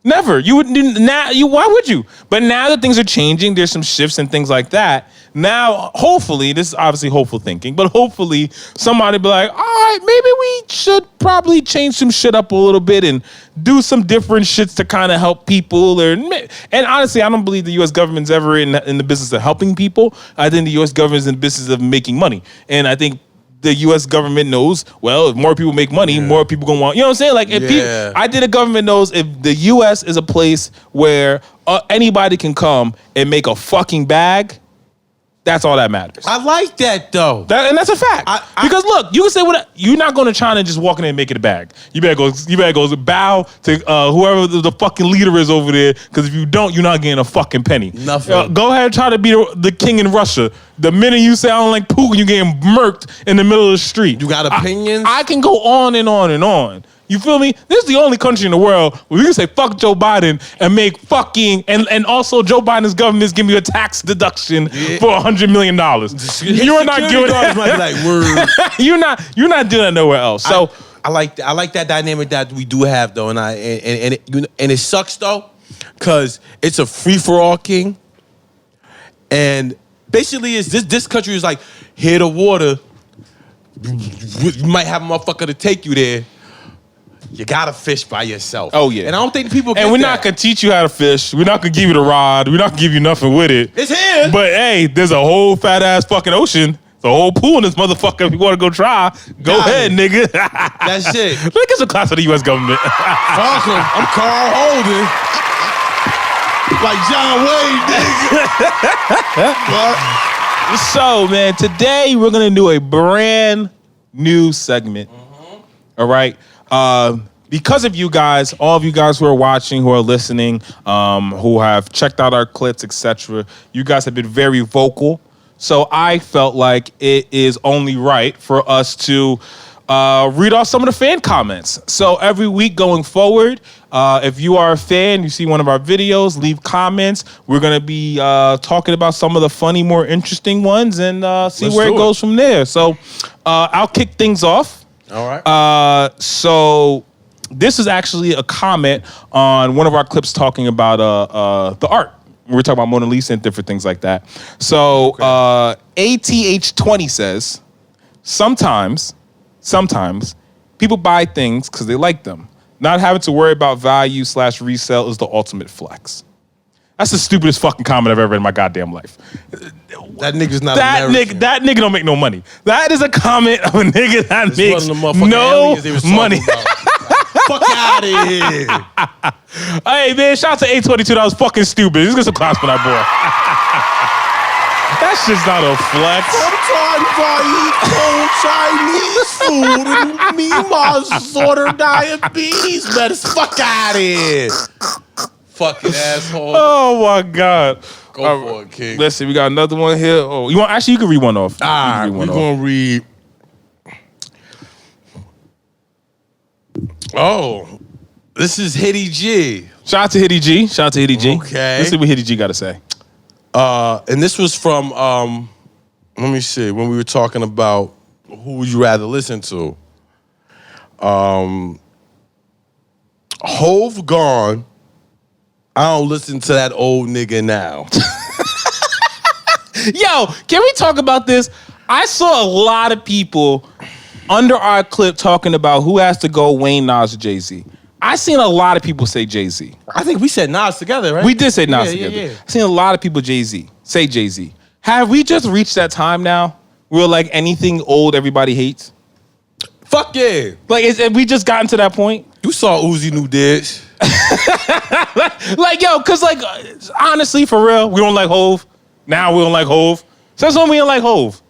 Never. You would now. Why would you? But now that things are changing, there's some shifts and things like that. Now, hopefully, this is obviously hopeful thinking, but hopefully somebody be like, all right, maybe we should probably change some shit up a little bit and do some different shits to kind of help people. And honestly, I don't believe the U.S. government's ever in the business of helping people. I think the U.S. government's in the business of making money. And I think the U.S. government knows, well, if more people make money, more people gonna want, you know what I'm saying? Like, I think the government knows if the U.S. is a place where anybody can come and make a fucking bag, That's all that matters. I like that though. And that's a fact. Because look, you can say what you're not going to China and just walk in and make it a bag. You better go bow to whoever the fucking leader is over there. Because if you don't, you're not getting a fucking penny. Nothing. Go ahead and try to be the king in Russia. The minute you say I don't like Putin, you're getting murked in the middle of the street. You got opinions? I can go on and on and on. You feel me? This is the only country in the world where we can say fuck Joe Biden and make fucking and also Joe Biden's government is giving you a tax deduction for $100 million. You're not giving like word. you're not doing that nowhere else. So I like that dynamic that we do have though, and it sucks though, cause it's a free for all, king. And basically, is this country is like, here the water. You might have a motherfucker to take you there. You gotta fish by yourself. Oh yeah, and I don't think people. Get and we're not gonna teach you how to fish. We're not gonna give you the rod. We're not gonna give you nothing with it. It's here. But hey, there's a whole fat ass fucking ocean. The whole pool in this motherfucker. If you want to go try, go ahead, nigga. That's it. Look at some class of the U.S. government. Awesome. I'm Carl Holden. Like John Wayne, nigga. So, man, today we're gonna do a brand new segment. All right. Because of you guys, all of you guys who are watching, who are listening, who have checked out our clips, etc., you guys have been very vocal. So I felt like it is only right for us to read off some of the fan comments. So every week going forward, if you are a fan, you see one of our videos, leave comments. We're going to be talking about some of the funny, more interesting ones and see where it goes from there. So I'll kick things off. All right. So this is actually a comment on one of our clips talking about the art. We're talking about Mona Lisa and different things like that. So ATH20 says, sometimes people buy things because they like them. Not having to worry about value / resale is the ultimate flex. That's the stupidest fucking comment I've ever read in my goddamn life. That nigga's not American. That nigga don't make no money. That is a comment of a nigga that makes no money. Fuck out of here. Hey, man, shout out to A22. That was fucking stupid. Let's get some claps for that boy. That's just not a flex. Sometimes I eat cold Chinese food and meanwhile order diabetes medicine. Fuck out of here. Fucking asshole. Oh my God. Go for it, King. Listen, we got another one here. Oh, you can read one off. All right, we're gonna read. Oh, this is Hitty G. Shout out to Hitty G. Okay. Let's see what Hitty G got to say. And this was from let me see, when we were talking about who would you rather listen to. Hove gone. I don't listen to that old nigga now. Yo, can we talk about this? I saw a lot of people under our clip talking about who has to go, Wayne, Nas, or Jay-Z. I seen a lot of people say Jay-Z. I think we said Nas together, right? We did say Nas together. Yeah. I seen a lot of people say Jay-Z. Have we just reached that time now where like anything old everybody hates? Fuck yeah. Like, have we just gotten to that point? You saw Uzi New Dish. Like, yo, because like, honestly, for real, we don't like Hove. Now we don't like Hove. Since when we don't like Hove?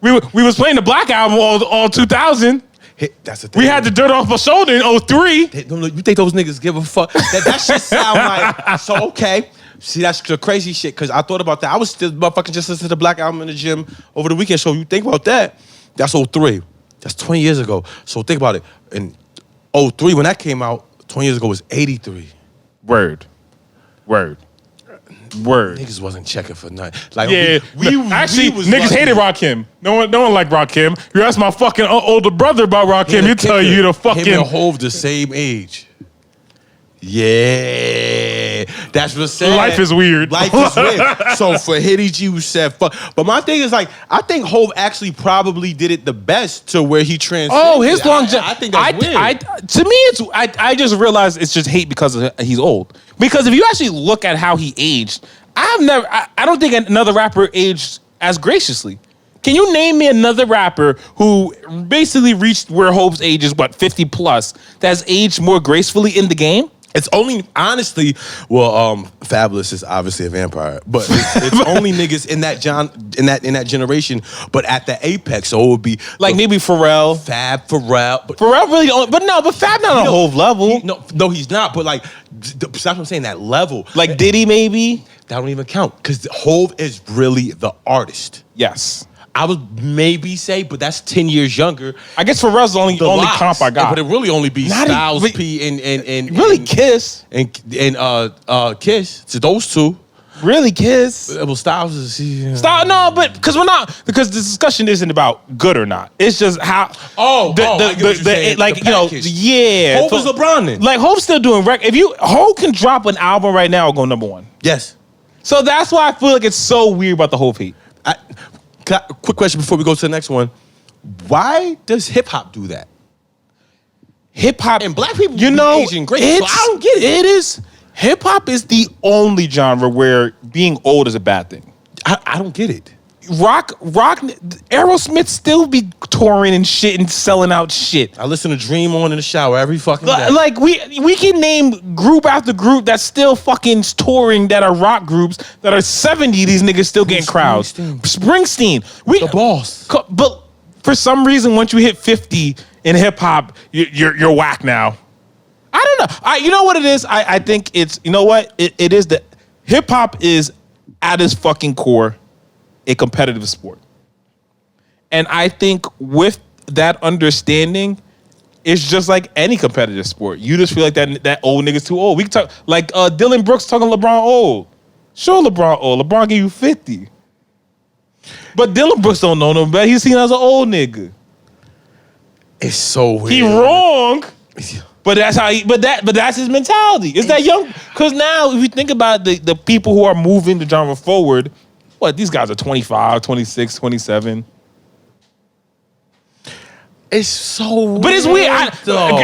We was playing the Black Album all 2000. That's the thing. We had the dirt off our shoulder in 03. You think those niggas give a fuck? That shit sound like, so okay. See, that's the crazy shit, because I thought about that. I was still motherfucking just listening to the Black Album in the gym over the weekend. So you think about that, that's 03. That's 20 years ago. So think about it. In 03, when that came out, 20 years ago was 83. Word. Niggas wasn't checking for nothing. Like, yeah, niggas hated Rakim. No one liked Rakim. You ask my fucking older brother about Rakim, he'll tell you the fucking... Him and Hove the same age. Yeah, that's what's sad. Life is weird. So for Hitty G, who said fuck. But my thing is like, I think Hove actually probably did it the best to where he transcended. Oh, his longevity. I think that's weird. To me, I just realized it's just hate because he's old. Because if you actually look at how he aged, I don't think another rapper aged as graciously. Can you name me another rapper who basically reached where Hove's age is, 50 plus, that's aged more gracefully in the game? It's only, honestly, well, Fabulous is obviously a vampire, but it's only niggas in that generation, but at the apex. So it would be like maybe Pharrell. Pharrell. But Pharrell really, but Fab not on a whole level. No, he's not. But like, that's what I'm saying. That level, Like Diddy, maybe. That don't even count because Hove is really the artist. Yes. I would maybe say, but that's 10 years younger. I guess Pharrell's the only comp I got. But it really only be Not Styles even- P and Really Kiss. and Kiss. It's those two. Really Kiss. Well, Styles is Stop, no, but because the discussion isn't about good or not. It's just how. I get what you're saying. like The you know, package. yeah. Hove is LeBron then. Like Hope's still doing If Hope can drop an album right now, and go number one. Yes. So that's why I feel like it's so weird about the Hope hate. Quick question before we go to the next one. Why does hip hop do that? Hip hop And black people you be know, aging great, so I don't get it. It is hip hop is the only genre where being old is a bad thing. I don't get it. Rock, Aerosmith still be touring and shit and selling out shit. I listen to Dream On in the shower every fucking day. Like we can name group after group that's still fucking touring that are rock groups that are 70. These niggas still getting crowds. Springsteen, The boss. But for some reason, once you hit 50 in hip hop, you're whack now. I don't know. You know what it is? I think it's, you know what? It is that hip hop is at its fucking core a competitive sport. And I think with that understanding, it's just like any competitive sport. You just feel like that old nigga's too old. We can talk like Dylan Brooks talking LeBron old. Sure, LeBron old. LeBron gave you 50. But Dylan Brooks don't know no better. He's seen as an old nigga. It's so weird. He wrong. But that's how but that's his mentality. It's that young, because now if you think about the people who are moving the genre forward, what, these guys are 25, 26, 27. It's so weird. But it's weird.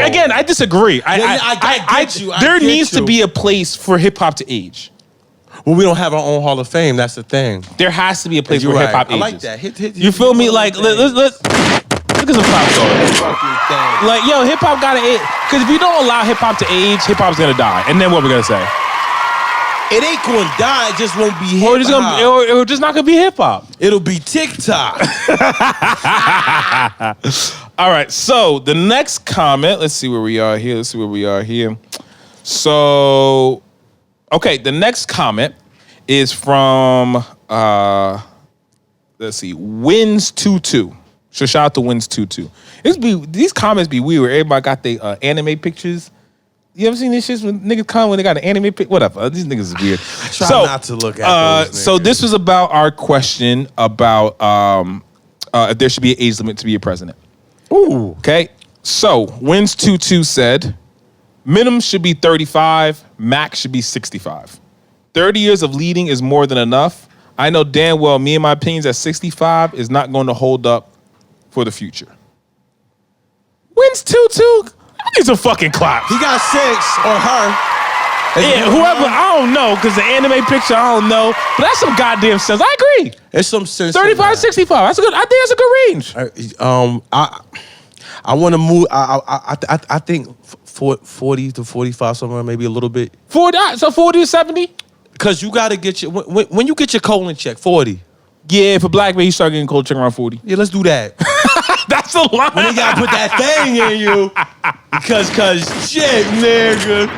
Again, I disagree. I get you. There needs to be a place for hip hop to age. Well, we don't have our own Hall of Fame. That's the thing. There has to be a place You're where right. hip hop ages. I like that. Hit, you feel me? Like let's look at some pop stars. Like yo, hip hop gotta age. Because if you don't allow hip hop to age, hip hop's gonna die. And then what we gonna say? It ain't gonna die. It just won't be hip Or it's just not gonna be hip hop. It'll be TikTok. All right, so the next comment, let's see where we are here. So, okay, the next comment is from, let's see, Wins22. So shout out to Wins22. These comments be weird where everybody got their anime pictures. You ever seen these shits when niggas come when they got an anime pic? Whatever. These niggas is weird. I try not to look at those niggas. So this was about our question about if there should be an age limit to be a president. Ooh. Okay. So Wins22 said, minimum should be 35, max should be 65. 30 years of leading is more than enough. I know damn well me and my opinions at 65 is not going to hold up for the future. Wins22. He's a fucking clap. He got 6 or her. Yeah, whoever, I don't know, because the anime picture, I don't know. But that's some goddamn sense. I agree. There's some sense. 35 to 65. That's good. I think that's a good range. I want to move. I think 40 to 45 somewhere, maybe a little bit. 40 to 70? Because you got to get your when you get your colon check 40. Yeah, for black man, you start getting cold check around 40. Yeah, let's do that. That's a line. When they gotta put that thing in you, because shit, nigga.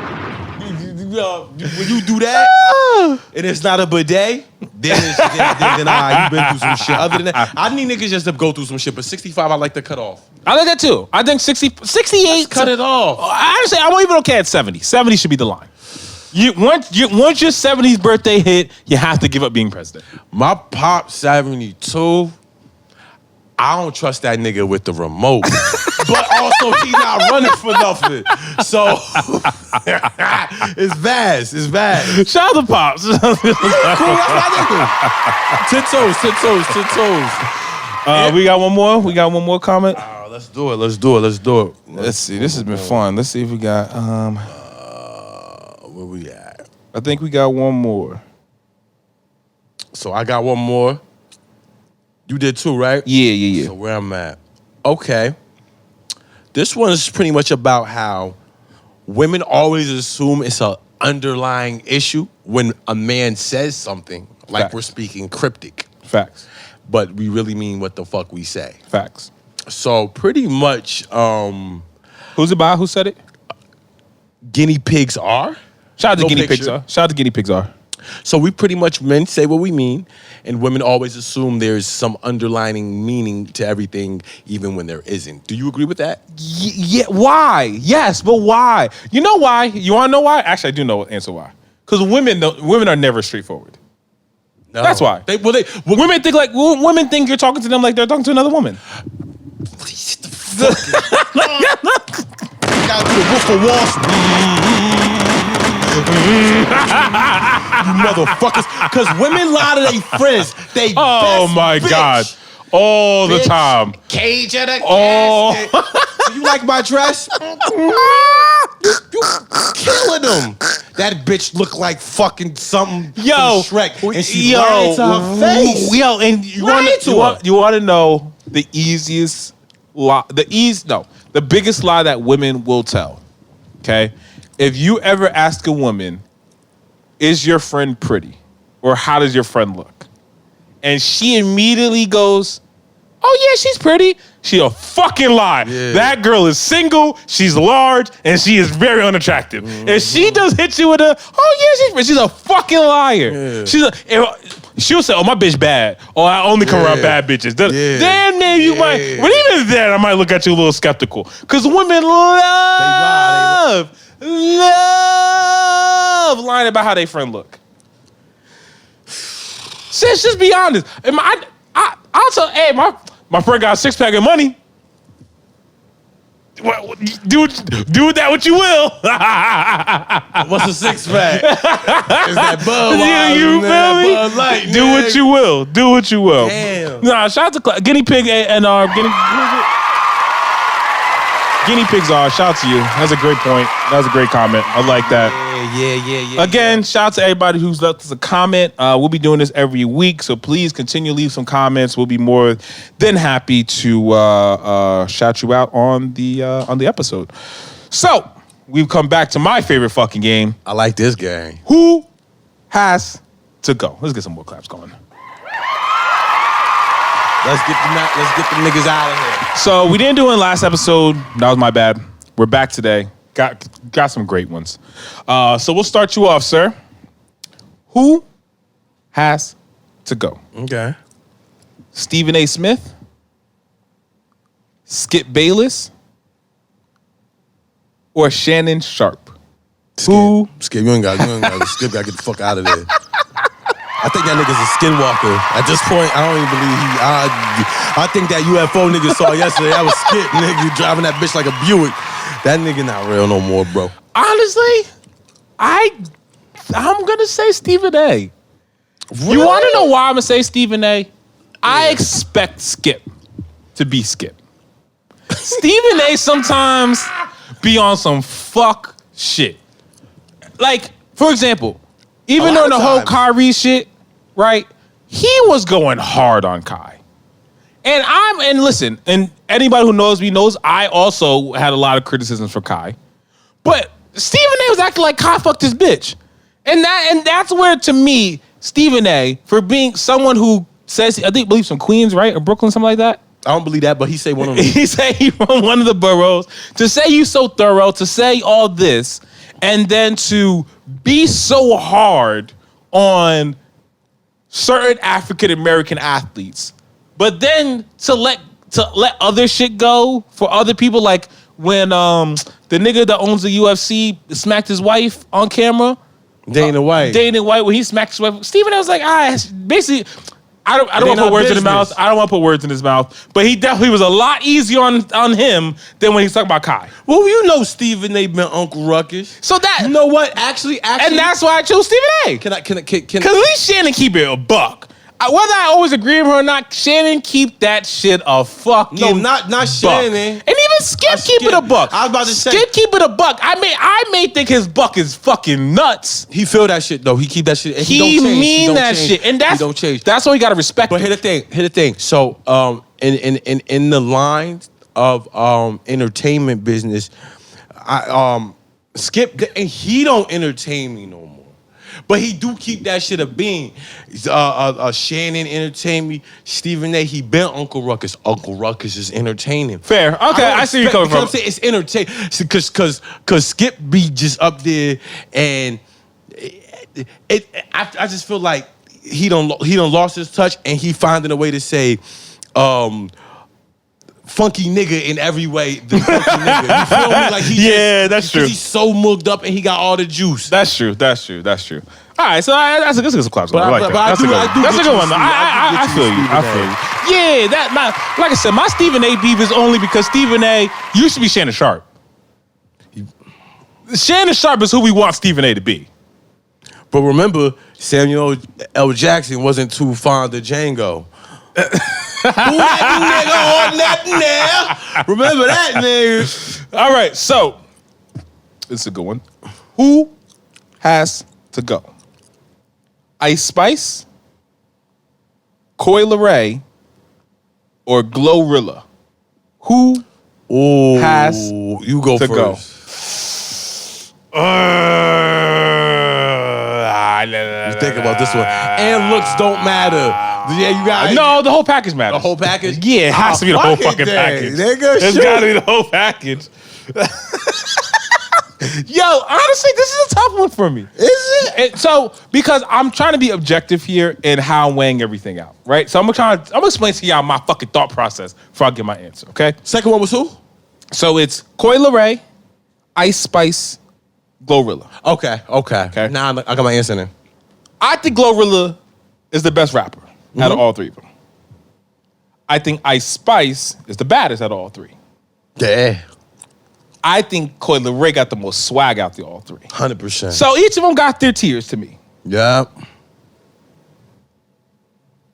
When you do that and it's not a bidet, then you've been through some shit. Other than that, I need niggas just to go through some shit. But 65, I like to cut off. I like that too. I think 68. Let's cut it off. Honestly, I'm even okay at 70. 70 should be the line. Once your 70th birthday hit, you have to give up being president. My pop 72. I don't trust that nigga with the remote. But also, he's not running for nothing. So, it's vast. It's vast. Shout out to Pops. Cool, that's my nigga. Tit toes. We got one more comment. Let's do it. Let's see. This has been fun. Let's see if we got. Where we at? I think we got one more. So, I got one more. You did too, right? Yeah. So where I'm at. Okay. This one is pretty much about how women always assume it's a underlying issue when a man says something like Facts. we're speaking cryptic, Facts. but we really mean what the fuck we say. Facts. So pretty much, Who's it by? Who said it? guinea pigs are. Shout out to No Guinea picture. Pigs are. Shout out to Guinea Pigs are. So we pretty much, men say what we mean, and women always assume there's some underlining meaning to everything, even when there isn't. Do you agree with that? Yeah. Why? Yes, but why? You know why? You want to know why? Actually, I do know the answer why. Because women are never straightforward. No. That's why. Women think you're talking to them like they're talking to another woman. Gotta do the Wolf of Wall Street. You motherfuckers. Because women lie to their friends. They Oh best my bitch. God. All the Bitch. time. Cage of the Oh. casket. You like my dress? you killing them. That bitch look like fucking something Yo, from Shrek. And she lying to her face. Yo, and you Lying to her. want to know the easiest lie, the biggest lie that women will tell. Okay? If you ever ask a woman, is your friend pretty? Or how does your friend look? And she immediately goes, oh yeah, she's pretty. She a fucking lie. Yeah. That girl is single, she's large, and she is very unattractive. If she does hit you with a, oh yeah, she's pretty, she's a fucking liar. Yeah. She'll say, oh, my bitch bad. Or I only come around bad bitches. Yeah. Then maybe you might, but even then I might look at you a little skeptical. Because women love lying about how they friend look. Sis, just be honest. I'll tell, hey, my friend got a 6-pack of money. Do with that what you will. What's a 6-pack? It's that Bud You feel me? Bud Light, Do what you will. Do what you will. Damn. Nah, shout out to Guinea Pig and Guinea Pigs are. Shout out to you. That's a great point. That was a great comment. I like that. Yeah. Again, shout out to everybody who's left us a comment. We'll be doing this every week, so please continue to leave some comments. We'll be more than happy to shout you out on the episode. So we've come back to my favorite fucking game. I like this game. Who has to go? Let's get some more claps going. Let's get the niggas out of here. So we didn't do it in last episode. That was my bad. We're back today. Got some great ones. So we'll start you off, sir. Who has to go? Okay. Stephen A. Smith, Skip Bayless, or Shannon Sharp? Who? Skip, you ain't got Skip gotta get the fuck out of there. I think that nigga's a skinwalker. At this point, I don't even believe I think that UFO nigga saw yesterday, that was Skip, nigga, driving that bitch like a Buick. That nigga not real no more, bro. Honestly, I'm gonna say Stephen A. Really? You want to know why I'm gonna say Stephen A? I expect Skip to be Skip. Stephen A. sometimes be on some fuck shit. Like, for example, even lot on the of whole times. Kyrie shit, right? He was going hard on Kai. And listen, and anybody who knows me knows I also had a lot of criticisms for Kai. But Stephen A. was acting like Kai fucked his bitch. And that's where, to me, Stephen A., for being someone who says, I think, believes from Queens, right? Or Brooklyn, something like that. I don't believe that, but he say one of them. He say he from one of the boroughs. To say you so thorough, to say all this, and then to be so hard on certain African American athletes, but then to let other shit go for other people, like when the nigga that owns the UFC smacked his wife on camera. Dana White. When he smacked his wife. Stephen A. was like, basically, I don't want to put words in his mouth. I don't want to put words in his mouth. But he definitely was a lot easier on him than when he's talking about Kai. Well, you know Stephen A. been Uncle Ruckus. So that, You know what? Actually, and that's why I chose Stephen A. Can Because at least Shannon keep it a buck. Whether I always agree with her or not, Shannon keep that shit a fucking No, not buck. Shannon. And even Skip keep it a buck. I was about to say. Skip keep it a buck. I may think his buck is fucking nuts. He feel that shit though. He keep that shit. And He don't change. mean don't that change. shit. And he don't change. That's why you gotta respect But him. here's the thing. So, in the lines of entertainment business, Skip, and he don't entertain me no more. But he do keep that shit a being. Shannon entertain me. Stephen A. He been Uncle Ruckus. Uncle Ruckus is entertaining. Fair. Okay, I see you coming from. I'm saying it's entertaining because Skip be just up there, and I just feel like he done lost his touch, and he finding a way to say, funky nigga in every way. The funky nigga. You feel me? Like that's true. He's so mugged up and he got all the juice. That's true. All right, so that's a good clap. I like that. That's a good one. That's a good one. I feel you. Yeah, like I said, my Stephen A. beef is only because Stephen A. used to be Shannon Sharp. Shannon Sharp is who we want Stephen A. to be. But remember, Samuel L. Jackson wasn't too fond of Django. Who that nigga on that now? Remember that nigga. All right, so it's a good one. Who has to go? Ice Spice, Coi Leray, or Glorilla? Who has you go to first. go? You think about this one. And looks don't matter. Yeah, you got no. The whole package matters. The whole package. Yeah, it has to be the whole fucking package. It's got to be the whole package. Yo, honestly, this is a tough one for me. Is it? So, because I'm trying to be objective here in how I'm weighing everything out, right? So I'm gonna explain to y'all my fucking thought process before I get my answer. Okay. Second one was who? So it's Coi Leray, Ice Spice, Glorilla. Okay. Now I got my answer then. I think Glorilla is the best rapper out of all three of them. I think Ice Spice is the baddest out of all three. Yeah. I think Coi Leray got the most swag out of all three. 100%. So each of them got their tiers to me. Yep.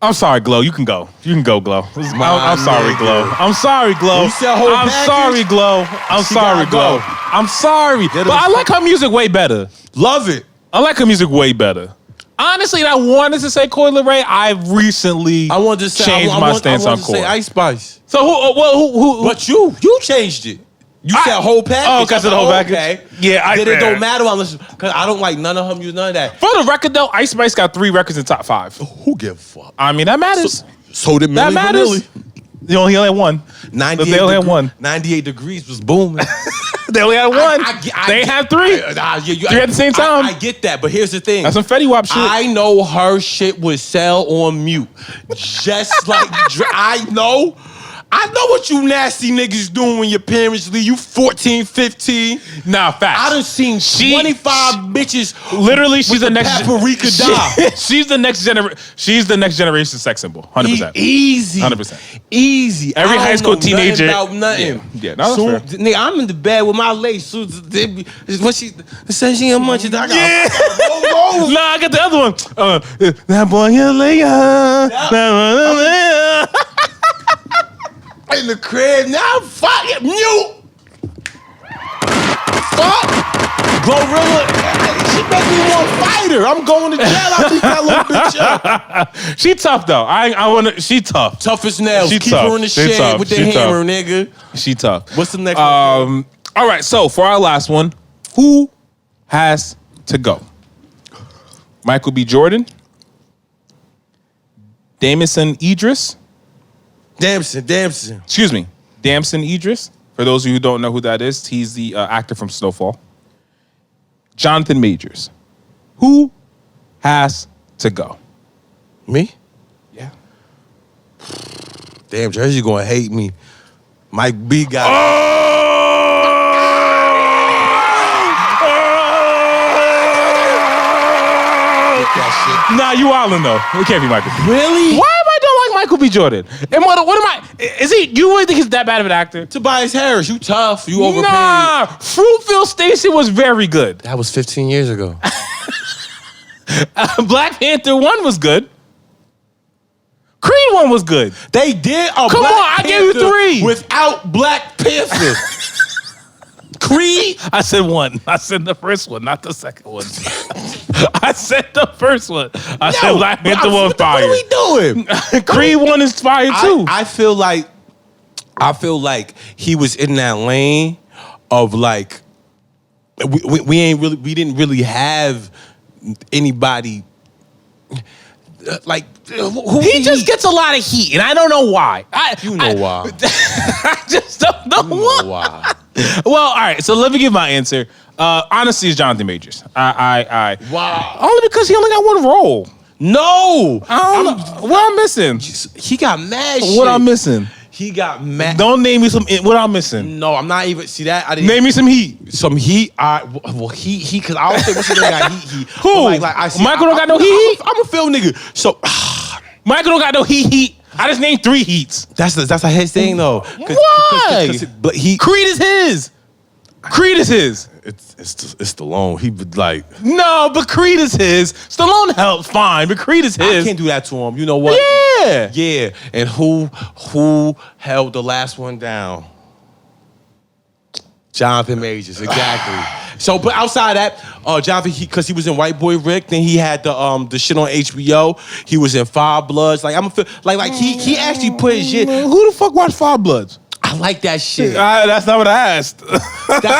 I'm sorry, Glow. You can go. You can go, Glow. I'm sorry, nigga. Glow. I'm sorry, Glow. You said whole I'm package? sorry, Glow. I'm She sorry, gotta Glow. go. I'm sorry. But I like her music way better. Love it. I like her music way better. Honestly, I wanted to say Coi Leray. I've recently changed my stance on Coi. Say Ice Spice. So who? But you changed it. You said whole package. Oh, because of the whole package. Okay. Yeah, Then it don't matter unless because I don't like none of them. Use none of that. For the record, though, Ice Spice got 3 records in top 5. Who give a fuck? I mean, that matters. So did Milli That matters. He only had one. 98 They only had one. 98 Degrees was booming. They only had one. They had 3. 3 at the same time. I get that, but here's the thing. That's some Fetty Wap shit. I know her shit would sell on mute. Just like I know what you nasty niggas doing when your parents leave you 14, 15. Nah, facts. I done seen 25 bitches. Literally, she's the next paprika die. She's the next generation sex symbol. 100%. Easy. 100%. Easy. Every I high don't school know teenager. nothing about nothing. Yeah, no, that's fair. Nigga, I'm in the bed with my lace. What she says she a munchie. I got Nah, I got the other one. That boy you lay in the crib now. Fuck it, mute. Fuck. Glorilla, she make me want to fight her. I'm going to jail. I'll beat that little bitch up. She tough though. She tough. Tough as nails. She Keep tough. her in the She shed tough. with the She hammer, tough. nigga. She tough. What's the next one? All right, so for our last one, who has to go? Michael B. Jordan, Damson Idris. Damson. Excuse me, Damson Idris. For those of you who don't know who that is, he's the actor from Snowfall. Jonathan Majors. Who has to go? Me? Yeah. Damn, Jersey gonna hate me. Mike B got Nah, you wildin' though. It can't be Michael. Really? Why am I don't like Michael B. Jordan? And what am I? Is he? You really think he's that bad of an actor? Tobias Harris, you tough. You overpaid. Nah, Fruitville Station was very good. That was 15 years ago. Black Panther 1 was good. Creed 1 was good. They did a Come Black on, I gave you Panther 3. without Black Panther. Creed? I said 1. I said the first one, not the second one. I said the first one. I said Black Panther 1 was fire. What are we doing? Creed 1 is fire too. I feel like he was in that lane of like we didn't really have anybody like who He just gets a lot of heat, and I don't know why. why. I just don't know Why? Well, all right. So let me give my answer. Honestly, it's Jonathan Majors. Wow. Only because he only got one role. No. What I'm missing? He got mad shit. What I'm missing? He got mad. Don't name me some. What I'm missing? No, I'm not even. See that? I didn't. Name me some heat. Some heat. Well, he, because I don't think what's the name got heat. Who? Like I see, Michael don't got no heat? I'm a film nigga. So Michael don't got no heat. I just named 3 heats. that's a his thing though. Why? But Creed is his. Creed is his. It's Stallone. He would like. No, but Creed is his. Stallone helps, fine, but Creed is his. I can't do that to him. You know what? Yeah. Yeah. And who held the last one down? Jonathan Majors, exactly. So, but outside that, Jonathan, because he was in White Boy Rick, then he had the shit on HBO. He was in Five Bloods. Like he actually put his shit. Who the fuck watched Five Bloods? I like that shit. That's not what I asked. That's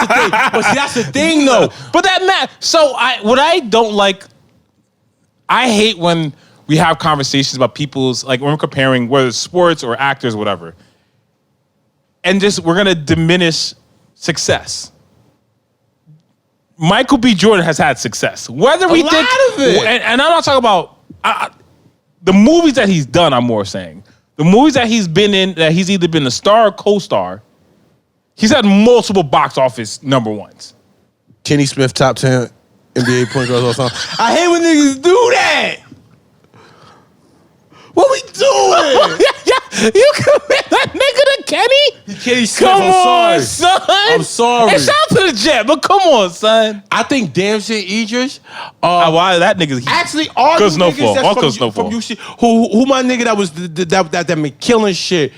the thing. But see, that's the thing though. But that matters. So what I don't like, I hate when we have conversations about people's, like when we're comparing whether it's sports or actors or whatever, and just we're gonna diminish success. Michael B. Jordan has had success. Whether we lot think, of it. and I'm not talking about the movies that he's done. I'm more saying the movies that he's been in, that he's either been a star or co-star. He's had multiple box office number ones. Kenny Smith, top 10 NBA point guards all time. I hate when niggas do that. What we doing? You compare that nigga to Kenny? Kenny Smith, Come I'm on, sorry. son. I'm sorry. And shout out to the Jet, but come on, son. I think damn shit Idris. Why that nigga's Actually, all Cause the no niggas fall. that's All from, cause no from fall. UC, who my nigga that was that been killing shit.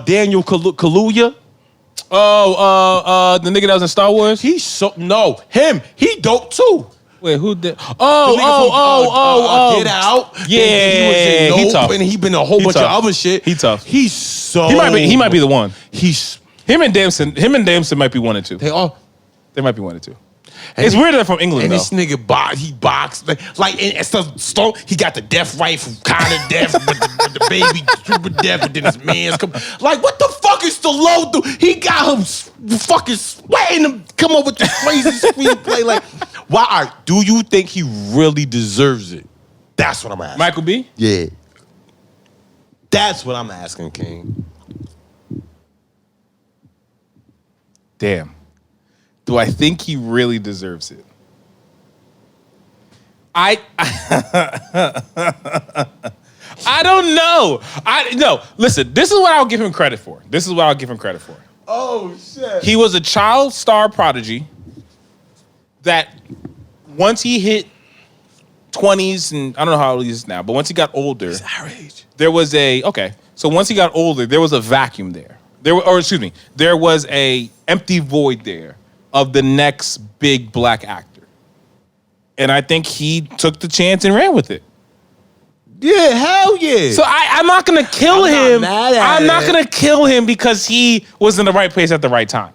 Daniel Kaluuya. the nigga that was in Star Wars? He dope too. Wait, who did? The nigga from, Get Out. Yeah, and he was in Nope, tough. and he been in a whole bunch tough. of other shit. He tough. He's so. He might be the one. He's. Him and Damson might be 1 and 2. They all. They might be 1 and 2. It's weird that they're from England And though. this nigga boxed like and stuff. Stone. He got the death rifle, kind of death, but the baby super death, and then his man's come. Like what the fuck is Stallone do? He got him fucking sweating to come up with this crazy screenplay. Like, why? Do you think he really deserves it? That's what I'm asking. Michael B? Yeah. That's what I'm asking, King. Damn. Do I think he really deserves it? I don't know. No, listen, this is what I'll give him credit for. Oh shit. He was a child star prodigy that once he hit 20s, and I don't know how old he is now, but once he got older, He's our age. there was so once he got older, there was a vacuum there. There was a empty void there of the next big black actor. And I think he took the chance and ran with it. Yeah, hell yeah. So I'm not gonna kill I'm not him. mad at I'm not it. gonna kill him because he was in the right place at the right time.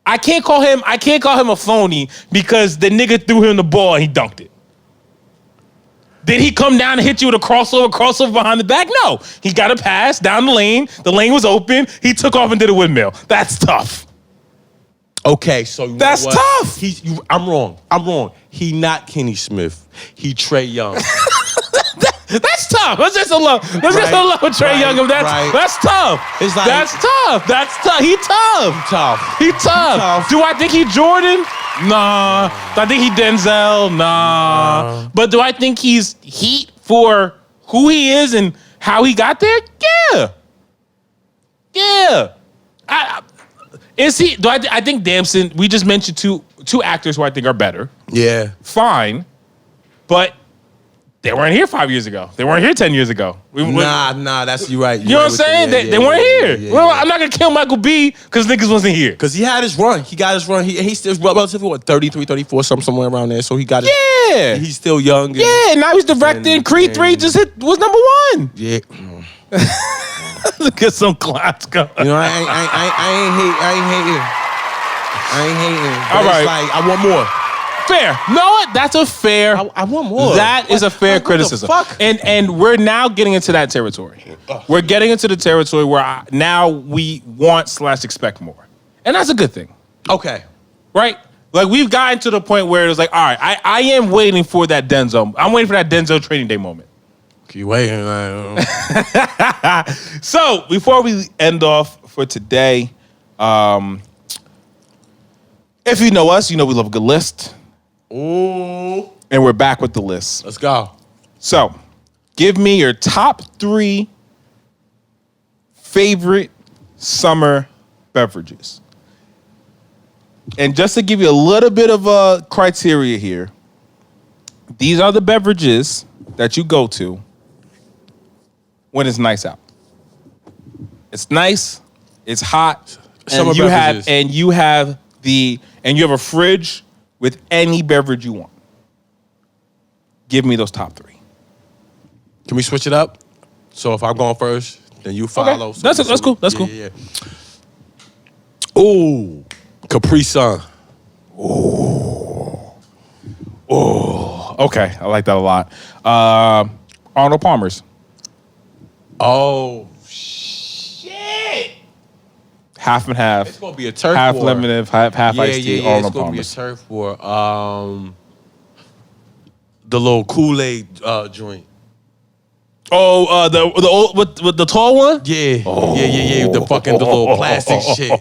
I can't call him a phony because the nigga threw him the ball and he dunked it. Did he come down and hit you with a crossover behind the back? No. He got a pass down the lane. The lane was open. He took off and did a windmill. That's tough. Okay, so you know That's what? tough. I'm wrong. He not Kenny Smith. He Trey Young. That's tough. Let's just allow Trey Young. That's tough. It's like- That's tough. That's tough. He tough. Tough. He tough. Do I think he Jordan? Nah. Do I think he Denzel? Nah. But do I think he's heat for who he is and how he got there? Yeah. Is he? I think Damson. We just mentioned two actors who I think are better. Yeah. Fine, but they weren't here 5 years ago. They weren't here 10 years ago. Nah. That's you right. You know what I'm saying? They weren't here. Well, I'm not gonna kill Michael B. because niggas wasn't here. Because he had his run. He got his run. He's still relatively 33, 34, somewhere around there. So he got it. Yeah. He's still young. Yeah. Now he's directing. Creed 3 was number 1. Yeah. Look at some clowns going. You know, I ain't hating. I ain't hating. But All right. It's like, I want more. Fair. No, what? That's a fair. I want more. That is a fair Like, what the criticism. fuck? And we're now getting into that territory. We're getting into the territory where now we want / expect more. And that's a good thing. Okay. Right? Like, we've gotten to the point where it's like, all right, I am waiting for that Denzel. I'm waiting for that Denzel training day moment. Keep waiting. So, before we end off for today, if you know us, you know we love a good list. Ooh. And we're back with the list. Let's go. So, give me your top 3 favorite summer beverages. And just to give you a little bit of a criteria here, these are the beverages that you go to when it's nice out. It's nice, it's hot, Summer and you beverages. have you have a fridge with any beverage you want. Give me those top 3. Can we switch it up? So if I'm going first, then you follow. Okay. That's cool. That's cool. Yeah. Ooh. Capri Sun. Okay, I like that a lot. Arnold Palmer's. Oh, shit. Half and half. It's going to be a turf Half war. lemonade, half iced tea, Yeah. Arnold It's going to be a Palmer's. turf war. The little Kool-Aid joint. Oh, the old with the tall one? Yeah. Yeah. The little plastic shit.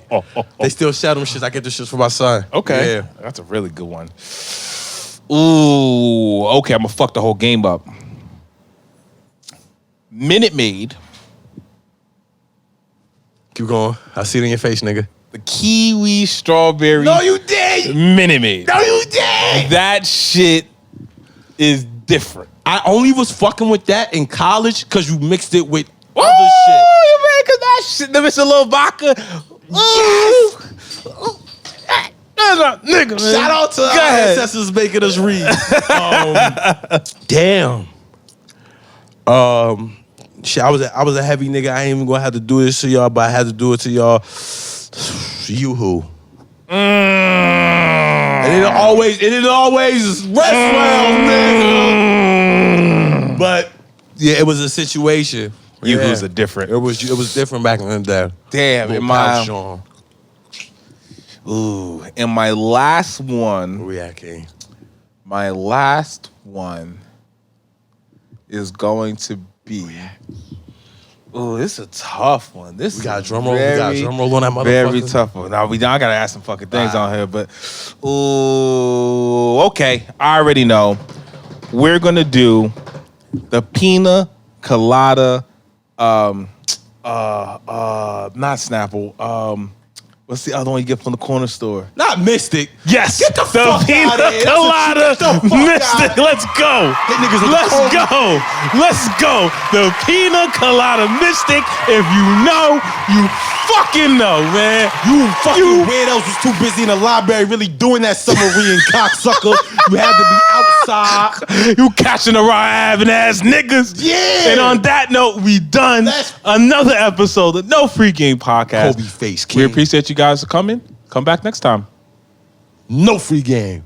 They still sell them shits. I get the shits for my son. Okay. Yeah. That's a really good one. Ooh, okay, I'm gonna fuck the whole game up. Minute Maid, Keep going. I see it in your face, nigga. the kiwi strawberry No, you did. Minute Maid. No, you did. That shit is different. I only was fucking with that in college because you mixed it with other shit. Oh, you man, cause that shit, the Mr. Lil Vodka. Nigga, man. Shout out to Go our ahead. ancestors making us read. Damn. Shit, I was a heavy nigga. I ain't even gonna have to do this to y'all, but I had to do it to y'all. You-hoo. And it always rest well, nigga. But yeah, it was a situation. You-hoo's Yeah. a different. It was different back in the day. Damn, Little in my Sean. in my last one. Where we at, King? My last one is going to be. Oh, this is a tough one. This We is got a drum roll. We got a drum roll on that motherfucker. Very tough one. Now I gotta add some fucking things on here, but ooh, okay. I already know. We're gonna do the pina colada. Not Snapple. What's the other one you get from the corner store? Not Mystic. Yes, Get the fuck pina outta here. That's colada what you- get the fuck mystic. outta- Let's go. niggas in the Let's corner. go. Let's go. The pina colada mystic. If you know, you fucking know, man. You fucking weirdos was too busy in the library really doing that submarine cocksucker. You had to be outside. You catching the raw having ass niggas. Yeah. And on that note, we done That's- another episode of No Free Game Podcast. Kobe face, We King. appreciate you guys for coming. Come back next time. No free game.